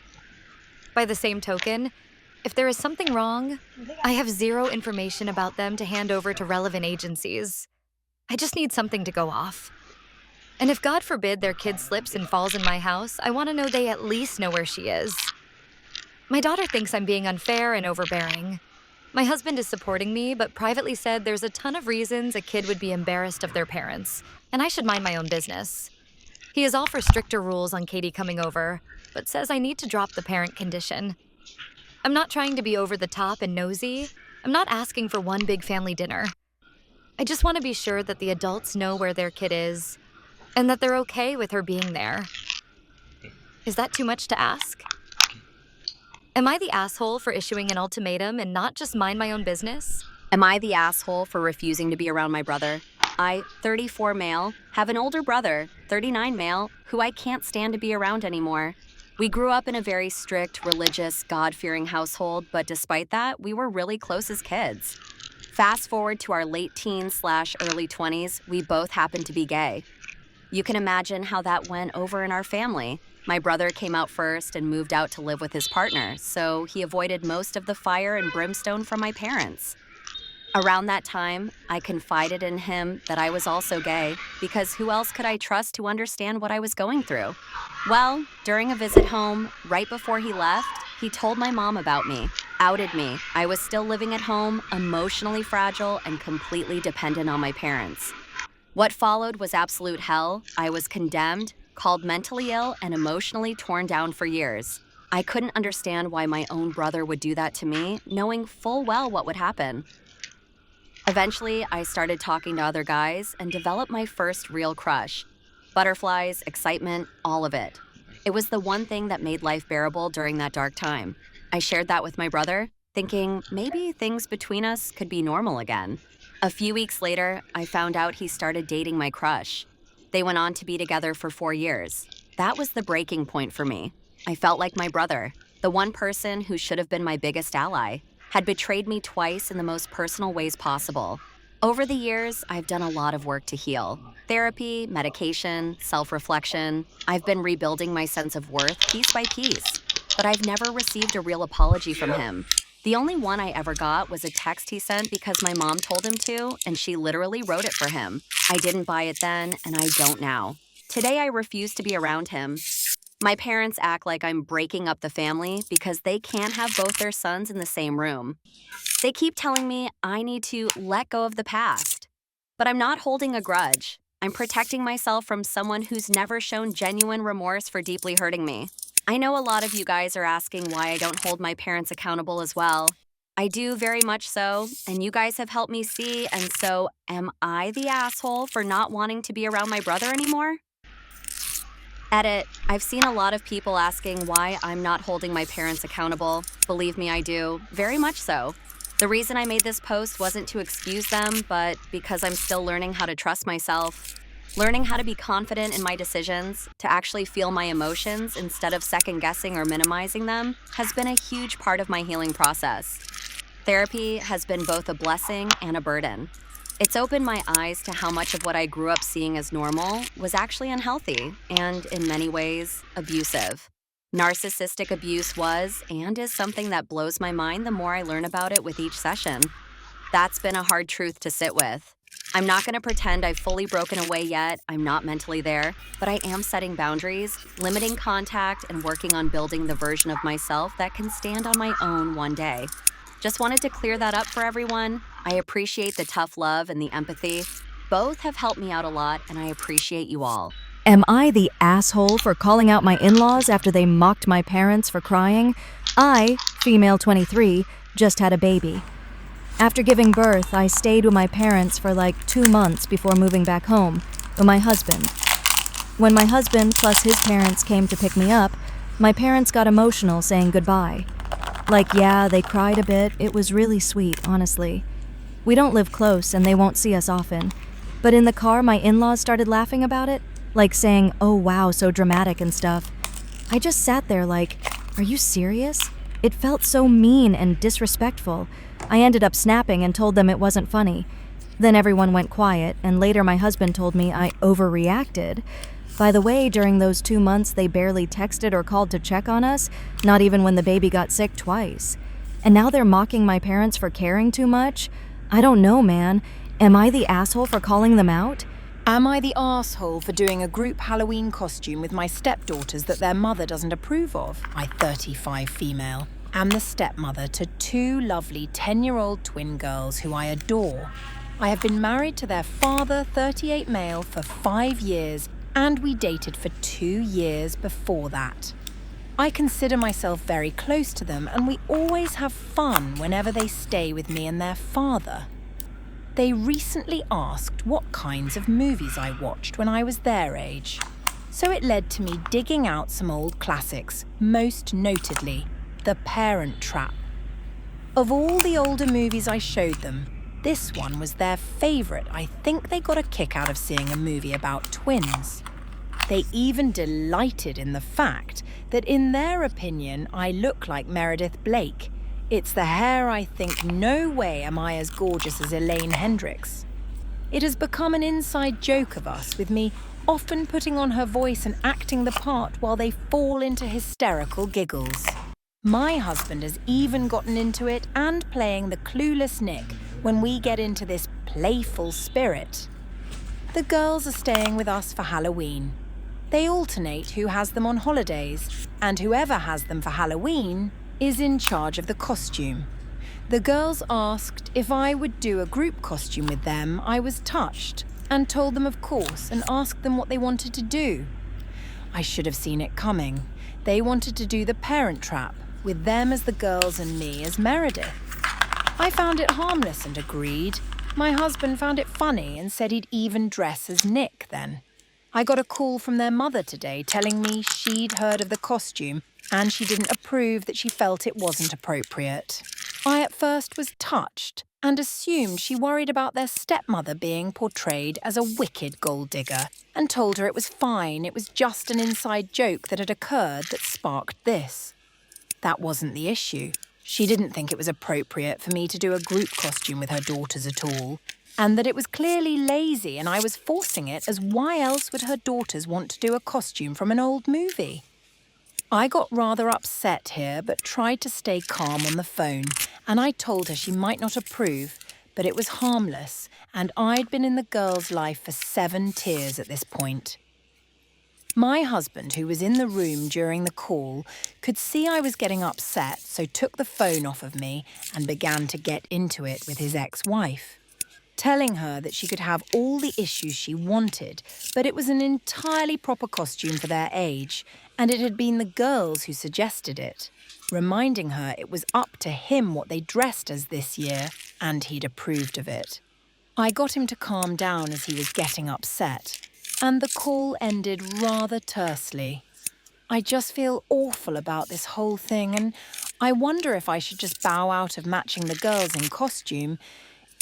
By the same token, if there is something wrong, I have zero information about them to hand over to relevant agencies. I just need something to go off. And if God forbid their kid slips and falls in my house, I want to know they at least know where she is. My daughter thinks I'm being unfair and overbearing. My husband is supporting me, but privately said there's a ton of reasons a kid would be embarrassed of their parents, and I should mind my own business. He is all for stricter rules on Katie coming over, but says I need to drop the parent condition. I'm not trying to be over the top and nosy. I'm not asking for one big family dinner. I just want to be sure that the adults know where their kid is, and that they're okay with her being there. Is that too much to ask? Am I the asshole for issuing an ultimatum and not just mind my own business? Am I the asshole for refusing to be around my brother? I, 34 male, have an older brother, 39 male, who I can't stand to be around anymore. We grew up in a very strict, religious, God-fearing household, but despite that, we were really close as kids. Fast forward to our late teens / early 20s, we both happened to be gay. You can imagine how that went over in our family. My brother came out first and moved out to live with his partner, so he avoided most of the fire and brimstone from my parents. Around that time, I confided in him that I was also gay, because who else could I trust to understand what I was going through? Well, during a visit home, right before he left, he told my mom about me, outed me. I was still living at home, emotionally fragile, and completely dependent on my parents. What followed was absolute hell. I was condemned, called mentally ill, and emotionally torn down for years. I couldn't understand why my own brother would do that to me, knowing full well what would happen. Eventually, I started talking to other guys and developed my first real crush. Butterflies, excitement, all of it. It was the one thing that made life bearable during that dark time. I shared that with my brother, thinking maybe things between us could be normal again. A few weeks later, I found out he started dating my crush. They went on to be together for 4 years. That was the breaking point for me. I felt like my brother. The one person who should have been my biggest ally had betrayed me twice in the most personal ways possible. Over the years, I've done a lot of work to heal. Therapy, medication, self-reflection. I've been rebuilding my sense of worth piece by piece. But I've never received a real apology from him. The only one I ever got was a text he sent because my mom told him to, and she literally wrote it for him. I didn't buy it then, and I don't now. Today, I refuse to be around him. My parents act like I'm breaking up the family because they can't have both their sons in the same room. They keep telling me I need to let go of the past. But I'm not holding a grudge. I'm protecting myself from someone who's never shown genuine remorse for deeply hurting me. I know a lot of you guys are asking why I don't hold my parents accountable as well. I do very much so, and you guys have helped me see, and so am I the asshole for not wanting to be around my brother anymore? Edit. I've seen a lot of people asking why I'm not holding my parents accountable. Believe me, I do. Very much so. The reason I made this post wasn't to excuse them, but because I'm still learning how to trust myself. Learning how to be confident in my decisions, to actually feel my emotions instead of second-guessing or minimizing them, has been a huge part of my healing process. Therapy has been both a blessing and a burden. It's opened my eyes to how much of what I grew up seeing as normal was actually unhealthy and, in many ways, abusive. Narcissistic abuse was and is something that blows my mind the more I learn about it with each session. That's been a hard truth to sit with. I'm not going to pretend I've fully broken away yet. I'm not mentally there, but I am setting boundaries, limiting contact, and working on building the version of myself that can stand on my own one day. Just wanted to clear that up for everyone. I appreciate the tough love and the empathy. Both have helped me out a lot, and I appreciate you all. Am I the asshole for calling out my in-laws after they mocked my parents for crying? I, female 23, just had a baby. After giving birth, I stayed with my parents for like 2 months before moving back home with my husband. When my husband plus his parents came to pick me up, my parents got emotional saying goodbye. Like, yeah, they cried a bit. It was really sweet, honestly. We don't live close and they won't see us often. But in the car, my in-laws started laughing about it, like saying, "Oh wow, so dramatic and stuff." I just sat there like, are you serious? It felt so mean and disrespectful. I ended up snapping and told them it wasn't funny. Then everyone went quiet, and later my husband told me I overreacted. By the way, during those 2 months, they barely texted or called to check on us, not even when the baby got sick twice. And now they're mocking my parents for caring too much? I don't know, man. Am I the asshole for calling them out? Am I the arsehole for doing a group Halloween costume with my stepdaughters that their mother doesn't approve of? I, 35 female, am the stepmother to 2 lovely 10-year-old twin girls who I adore. I have been married to their father, 38 male, for 5 years, and we dated for 2 years before that. I consider myself very close to them, and we always have fun whenever they stay with me and their father. They recently asked what kinds of movies I watched when I was their age. So it led to me digging out some old classics, most notedly, The Parent Trap. Of all the older movies I showed them, this one was their favourite. I think they got a kick out of seeing a movie about twins. They even delighted in the fact that in their opinion I look like Meredith Blake. It's the hair I think no way am I as gorgeous as Elaine Hendricks. It has become an inside joke of us, with me often putting on her voice and acting the part while they fall into hysterical giggles. My husband has even gotten into it and playing the clueless Nick when we get into this playful spirit. The girls are staying with us for Halloween. They alternate who has them on holidays, and whoever has them for Halloween is in charge of the costume. The girls asked if I would do a group costume with them. I was touched and told them of course and asked them what they wanted to do. I should have seen it coming. They wanted to do The Parent Trap, with them as the girls and me as Meredith. I found it harmless and agreed. My husband found it funny and said he'd even dress as Nick then. I got a call from their mother today telling me she'd heard of the costume and she didn't approve, that she felt it wasn't appropriate. I at first was touched and assumed she worried about their stepmother being portrayed as a wicked gold digger and told her it was fine, it was just an inside joke that had occurred that sparked this. That wasn't the issue. She didn't think it was appropriate for me to do a group costume with her daughters at all, and that it was clearly lazy and I was forcing it, as why else would her daughters want to do a costume from an old movie? I got rather upset here, but tried to stay calm on the phone, and I told her she might not approve, but it was harmless, and I'd been in the girl's life for 7 years at this point. My husband, who was in the room during the call, could see I was getting upset, so took the phone off of me and began to get into it with his ex-wife, telling her that she could have all the issues she wanted, but it was an entirely proper costume for their age, and it had been the girls who suggested it, reminding her it was up to him what they dressed as this year, and he'd approved of it. I got him to calm down as he was getting upset, and the call ended rather tersely. I just feel awful about this whole thing, and I wonder if I should just bow out of matching the girls in costume,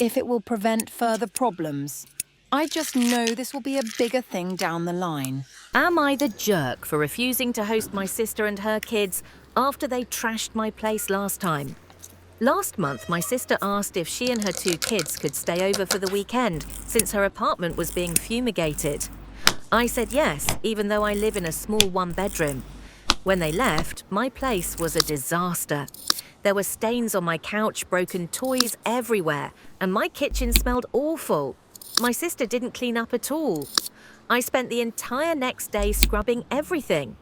if it will prevent further problems. I just know this will be a bigger thing down the line. Am I the jerk for refusing to host my sister and her kids after they trashed my place last time? Last month, my sister asked if she and her 2 kids could stay over for the weekend since her apartment was being fumigated. I said yes, even though I live in a small 1-bedroom. When they left, my place was a disaster. There were stains on my couch, broken toys everywhere, and my kitchen smelled awful. My sister didn't clean up at all. I spent the entire next day scrubbing everything.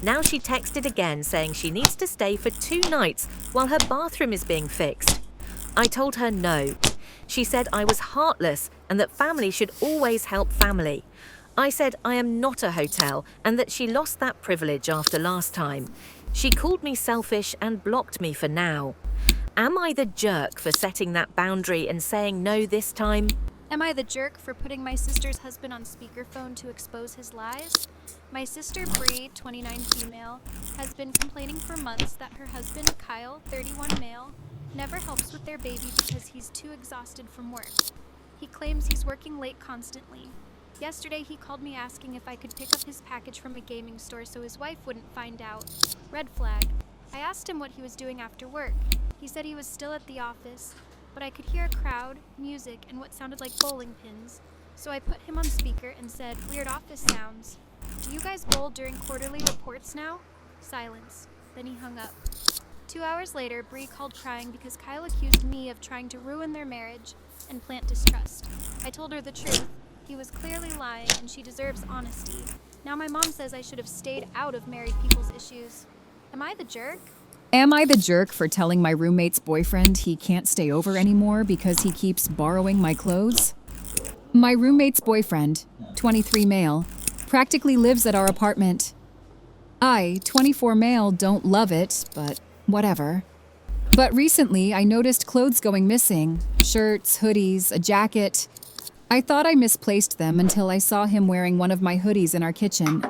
Now she texted again saying she needs to stay for 2 nights while her bathroom is being fixed. I told her no. She said I was heartless and that family should always help family. I said I am not a hotel and that she lost that privilege after last time. She called me selfish and blocked me for now. Am I the jerk for setting that boundary and saying no this time? Am I the jerk for putting my sister's husband on speakerphone to expose his lies? My sister Bree, 29 female, has been complaining for months that her husband Kyle, 31 male, never helps with their baby because he's too exhausted from work. He claims he's working late constantly. Yesterday he called me asking if I could pick up his package from a gaming store so his wife wouldn't find out. Red flag. I asked him what he was doing after work. He said he was still at the office, but I could hear a crowd, music, and what sounded like bowling pins. So I put him on speaker and said, "Weird office sounds. Do you guys bowl during quarterly reports now?" Silence. Then he hung up. 2 hours later, Bree called crying because Kyle accused me of trying to ruin their marriage and plant distrust. I told her the truth. He was clearly lying, and she deserves honesty. Now my mom says I should have stayed out of married people's issues. Am I the jerk? Am I the jerk for telling my roommate's boyfriend he can't stay over anymore because he keeps borrowing my clothes? My roommate's boyfriend, 23 male, practically lives at our apartment. I, 24 male, don't love it, but whatever. But recently, I noticed clothes going missing. Shirts, hoodies, a jacket. I thought I misplaced them until I saw him wearing one of my hoodies in our kitchen.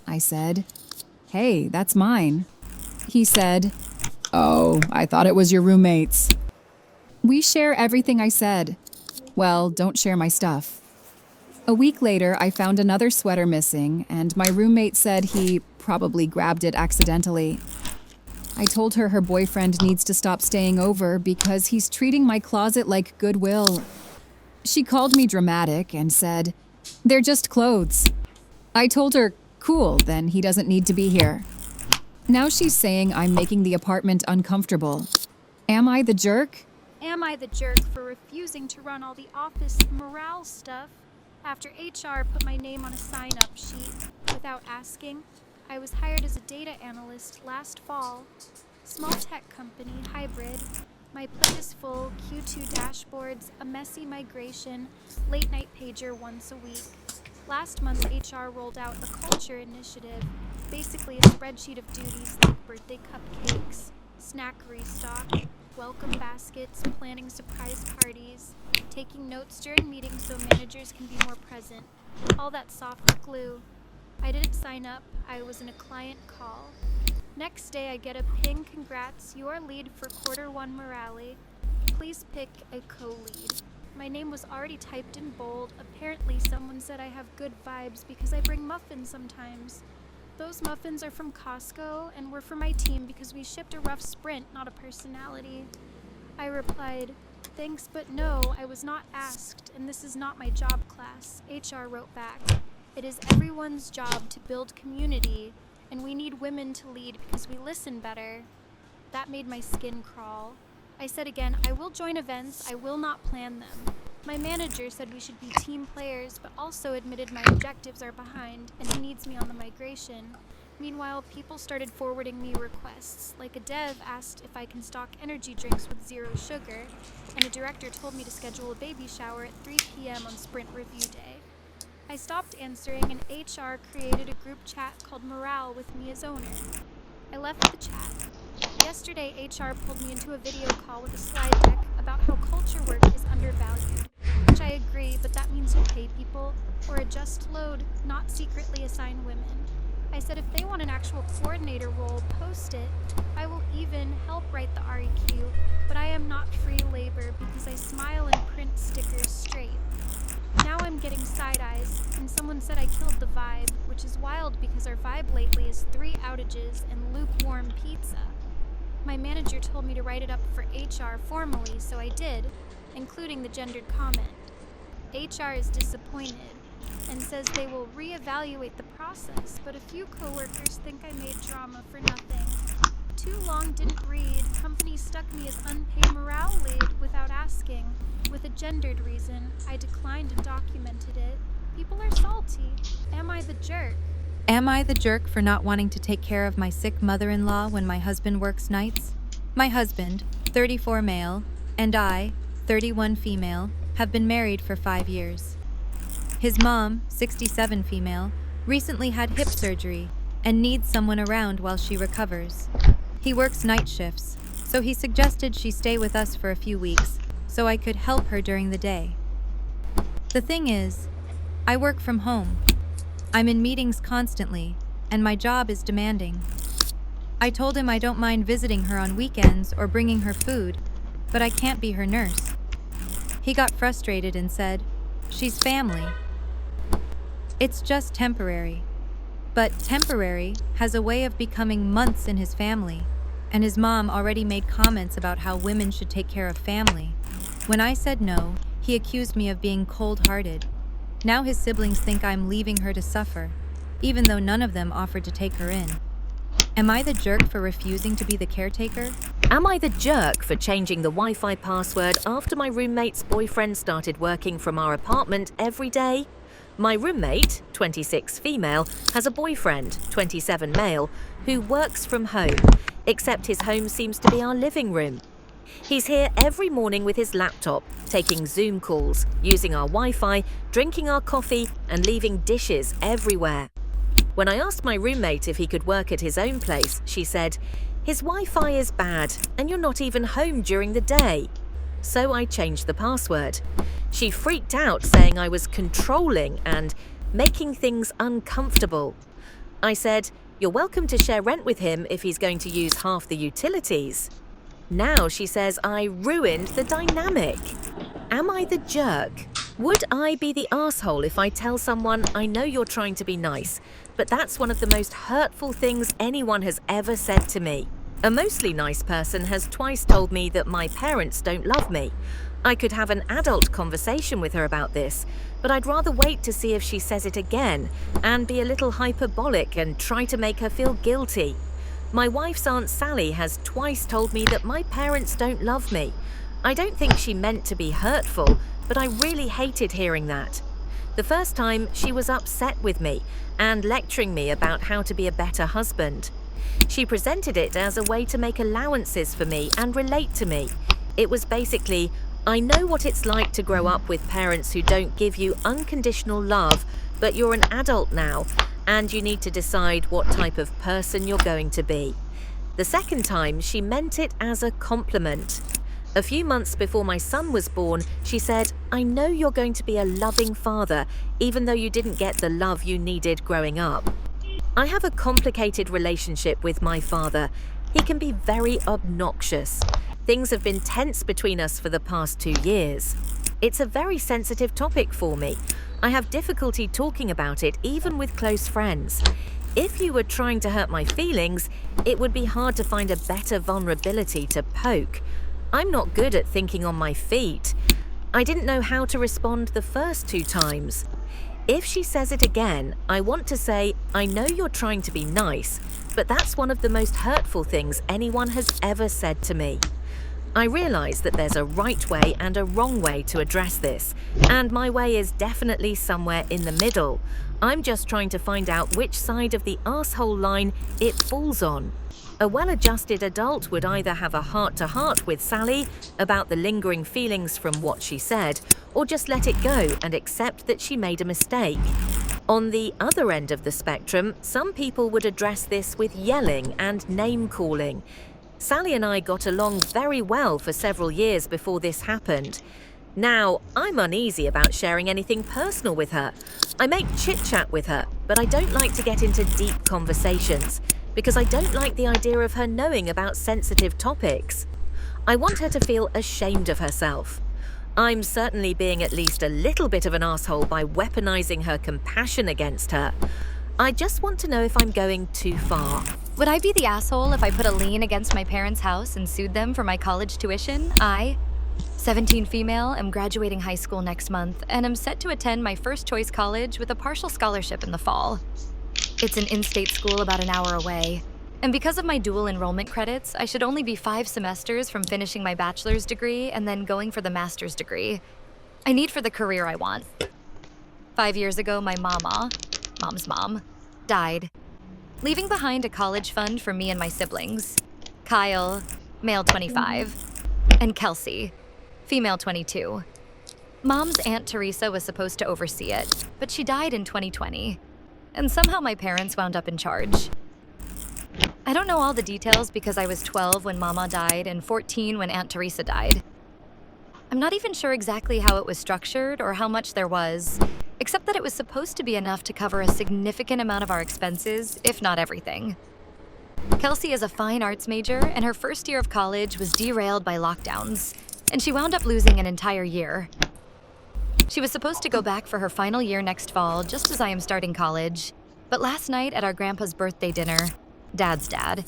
I said, "Hey, that's mine." He said, "Oh, I thought it was your roommate's." We share everything I said. Well, don't share my stuff. A week later, I found another sweater missing, and my roommate said he probably grabbed it accidentally. I told her her boyfriend needs to stop staying over because he's treating my closet like Goodwill. She called me dramatic and said, "They're just clothes." I told her, "Cool, then he doesn't need to be here." Now she's saying I'm making the apartment uncomfortable. Am I the jerk? Am I the jerk for refusing to run all the office morale stuff after HR put my name on a sign-up sheet without asking? I was hired as a data analyst last fall. Small tech company, hybrid. My plate is full, Q2 dashboards, a messy migration, late-night pager once a week. Last month, HR rolled out a culture initiative, basically a spreadsheet of duties like birthday cupcakes, snack restock, welcome baskets, planning surprise parties, taking notes during meetings so managers can be more present, all that soft glue. I didn't sign up, I was in a client call. Next day I get a ping, "Congrats, you are lead for Q1 morale. Please pick a co-lead." My name was already typed in bold. Apparently someone said I have good vibes because I bring muffins sometimes. those muffins are from Costco and were for my team because we shipped a rough sprint, not a personality. I replied, thanks, but no, I was not asked, and this is not my job class. HR wrote back, it is everyone's job to build community, and we need women to lead because we listen better. That made my skin crawl. I said again, I will join events, I will not plan them. My manager said we should be team players, but also admitted my objectives are behind, and he needs me on the migration. Meanwhile, people started forwarding me requests, like a dev asked if I can stock energy drinks with 0 sugar, and a director told me to schedule a baby shower at 3 p.m. on sprint review day. I stopped answering, and HR created a group chat called Morale with me as owner. I left the chat. Yesterday, HR pulled me into a video call with a slide deck about how culture work is undervalued, which I agree, but that means you pay people, or adjust load, not secretly assign women. I said if they want an actual coordinator role, post it. I will even help write the REQ, but I am not free labor because I smile and print stickers straight. Now I'm getting side eyes, and someone said I killed the vibe, which is wild because our vibe lately is 3 outages and lukewarm pizza. My manager told me to write it up for HR formally, so I did, including the gendered comment. HR is disappointed and says they will reevaluate the process, but a few coworkers think I made drama for nothing. Too long didn't read. Company stuck me as unpaid morale lead without asking. With a gendered reason, I declined and documented it. People are salty. Am I the jerk? Am I the jerk for not wanting to take care of my sick mother-in-law when my husband works nights? My husband, 34 male, and I, 31 female, have been married for 5 years. His mom, 67 female, recently had hip surgery and needs someone around while she recovers. He works night shifts, so he suggested she stay with us for a few weeks so I could help her during the day. The thing is, I work from home. I'm in meetings constantly, and my job is demanding. I told him I don't mind visiting her on weekends or bringing her food, but I can't be her nurse. He got frustrated and said, "She's family." It's just temporary. But temporary has a way of becoming months in his family, and his mom already made comments about how women should take care of family. When I said no, he accused me of being cold-hearted. Now his siblings think I'm leaving her to suffer, even though none of them offered to take her in. Am I the jerk for refusing to be the caretaker? Am I the jerk for changing the Wi-Fi password after my roommate's boyfriend started working from our apartment every day? My roommate, 26 female, has a boyfriend, 27 male, who works from home, except his home seems to be our living room. He's here every morning with his laptop, taking Zoom calls, using our Wi-Fi, drinking our coffee, and leaving dishes everywhere. When I asked my roommate if he could work at his own place, she said, "His Wi-Fi is bad, and you're not even home during the day." So I changed the password. She freaked out, saying I was controlling and making things uncomfortable. I said, "You're welcome to share rent with him if he's going to use half the utilities." Now she says I ruined the dynamic. Am I the jerk? Would I be the asshole if I tell someone I know you're trying to be nice, but that's one of the most hurtful things anyone has ever said to me? A mostly nice person has twice told me that my parents don't love me. I could have an adult conversation with her about this, but I'd rather wait to see if she says it again and be a little hyperbolic and try to make her feel guilty. My wife's Aunt Sally has twice told me that my parents don't love me. I don't think she meant to be hurtful, but I really hated hearing that. The first time, she was upset with me and lecturing me about how to be a better husband. She presented it as a way to make allowances for me and relate to me. It was basically, I know what it's like to grow up with parents who don't give you unconditional love, but you're an adult now, and you need to decide what type of person you're going to be. The second time, she meant it as a compliment. A few months before my son was born, she said, "I know you're going to be a loving father, even though you didn't get the love you needed growing up." I have a complicated relationship with my father. He can be very obnoxious. Things have been tense between us for the past 2 years. It's a very sensitive topic for me. I have difficulty talking about it, even with close friends. If you were trying to hurt my feelings, it would be hard to find a better vulnerability to poke. I'm not good at thinking on my feet. I didn't know how to respond the first 2 times. If she says it again, I want to say, I know you're trying to be nice, but that's one of the most hurtful things anyone has ever said to me. I realise that there's a right way and a wrong way to address this, and my way is definitely somewhere in the middle. I'm just trying to find out which side of the arsehole line it falls on. A well-adjusted adult would either have a heart-to-heart with Sally about the lingering feelings from what she said, or just let it go and accept that she made a mistake. On the other end of the spectrum, some people would address this with yelling and name-calling. Sally and I got along very well for several years before this happened. Now, I'm uneasy about sharing anything personal with her. I make chit-chat with her, but I don't like to get into deep conversations, because I don't like the idea of her knowing about sensitive topics. I want her to feel ashamed of herself. I'm certainly being at least a little bit of an asshole by weaponizing her compassion against her. I just want to know if I'm going too far. Would I be the asshole if I put a lien against my parents' house and sued them for my college tuition? I, 17 female, am graduating high school next month and am set to attend my first choice college with a partial scholarship in the fall. It's an in-state school about an hour away. And because of my dual enrollment credits, I should only be 5 semesters from finishing my bachelor's degree and then going for the master's degree. I need for the career I want. 5 years ago, my mom's mom, died, leaving behind a college fund for me and my siblings. Kyle, male 25, and Kelsey, female 22. Mom's Aunt Teresa was supposed to oversee it, but she died in 2020. And somehow my parents wound up in charge. I don't know all the details because I was 12 when Mama died and 14 when Aunt Teresa died. I'm not even sure exactly how it was structured or how much there was, except that it was supposed to be enough to cover a significant amount of our expenses, if not everything. Kelsey is a fine arts major, and her first year of college was derailed by lockdowns, and she wound up losing an entire year. She was supposed to go back for her final year next fall, just as I am starting college. But last night at our grandpa's birthday dinner, Dad's dad,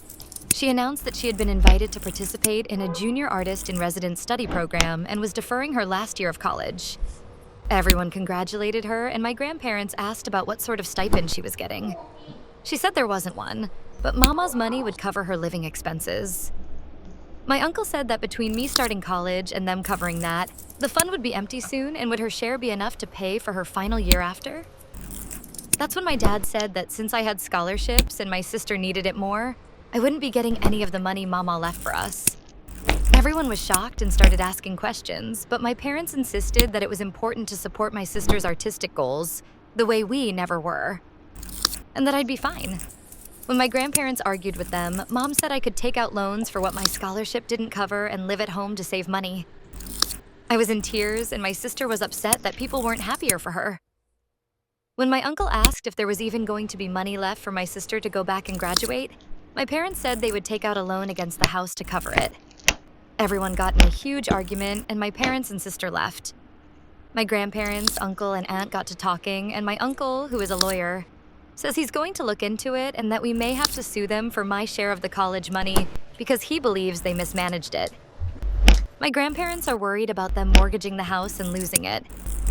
she announced that she had been invited to participate in a junior artist in residence study program and was deferring her last year of college. Everyone congratulated her, and my grandparents asked about what sort of stipend she was getting. She said there wasn't one, but Mama's money would cover her living expenses. My uncle said that between me starting college and them covering that, the fund would be empty soon, and would her share be enough to pay for her final year after? That's when my dad said that since I had scholarships and my sister needed it more, I wouldn't be getting any of the money Mama left for us. Everyone was shocked and started asking questions, but my parents insisted that it was important to support my sister's artistic goals, the way we never were, and that I'd be fine. When my grandparents argued with them, Mom said I could take out loans for what my scholarship didn't cover and live at home to save money. I was in tears, and my sister was upset that people weren't happier for her. When my uncle asked if there was even going to be money left for my sister to go back and graduate, my parents said they would take out a loan against the house to cover it. Everyone got in a huge argument, and my parents and sister left. My grandparents, uncle, and aunt got to talking, and my uncle, who is a lawyer, says he's going to look into it and that we may have to sue them for my share of the college money because he believes they mismanaged it. My grandparents are worried about them mortgaging the house and losing it,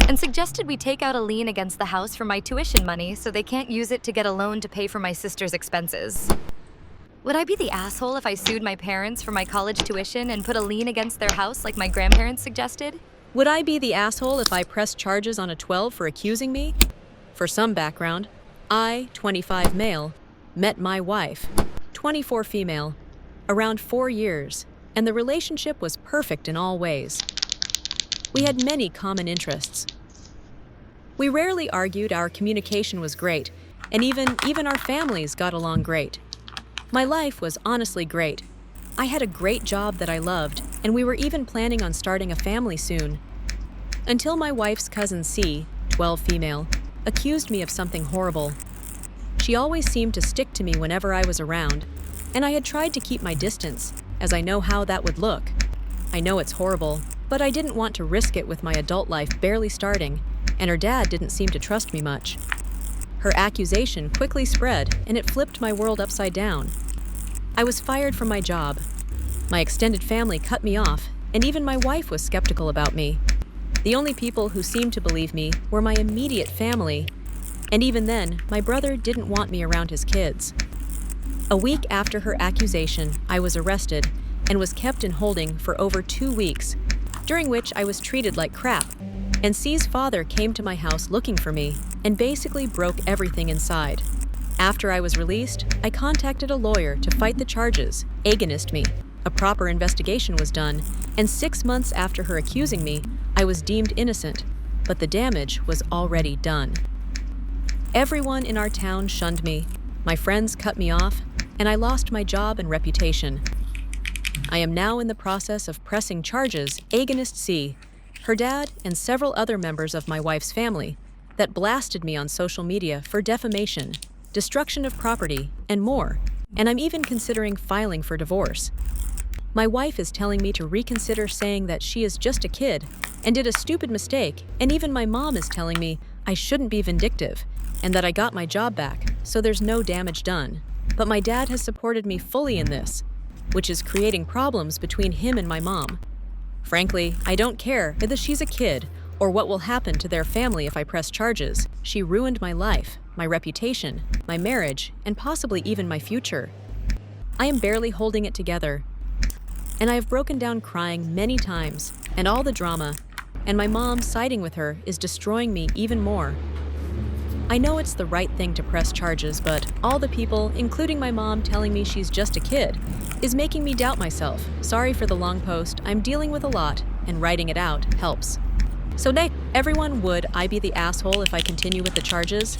and suggested we take out a lien against the house for my tuition money so they can't use it to get a loan to pay for my sister's expenses. Would I be the asshole if I sued my parents for my college tuition and put a lien against their house like my grandparents suggested? Would I be the asshole if I pressed charges on a 12 for accusing me? For some background, I, 25 male, met my wife, 24 female, around 4 years, and the relationship was perfect in all ways. We had many common interests. We rarely argued, our communication was great, and even our families got along great. My life was honestly great. I had a great job that I loved, and we were even planning on starting a family soon. Until my wife's cousin C, 12 female, accused me of something horrible. She always seemed to stick to me whenever I was around, and I had tried to keep my distance, as I know how that would look. I know it's horrible, but I didn't want to risk it with my adult life barely starting, and her dad didn't seem to trust me much. Her accusation quickly spread, and it flipped my world upside down. I was fired from my job. My extended family cut me off, and even my wife was skeptical about me. The only people who seemed to believe me were my immediate family, and even then, my brother didn't want me around his kids. A week after her accusation, I was arrested and was kept in holding for over 2 weeks, during which I was treated like crap. And C's father came to my house looking for me and basically broke everything inside. After I was released, I contacted a lawyer to fight the charges against me. A proper investigation was done, and 6 months after her accusing me, I was deemed innocent, but the damage was already done. Everyone in our town shunned me, my friends cut me off, and I lost my job and reputation. I am now in the process of pressing charges against C, her dad, and several other members of my wife's family that blasted me on social media for defamation, destruction of property, and more, and I'm even considering filing for divorce. My wife is telling me to reconsider, saying that she is just a kid and did a stupid mistake, and even my mom is telling me I shouldn't be vindictive and that I got my job back, so there's no damage done. But my dad has supported me fully in this, which is creating problems between him and my mom. Frankly, I don't care whether she's a kid or what will happen to their family if I press charges. She ruined my life, my reputation, my marriage, and possibly even my future. I am barely holding it together, and I have broken down crying many times, and all the drama, and my mom siding with her is destroying me even more. I know it's the right thing to press charges, but all the people, including my mom telling me she's just a kid, is making me doubt myself. Sorry for the long post, I'm dealing with a lot, and writing it out helps. So everyone, would I be the asshole if I continue with the charges?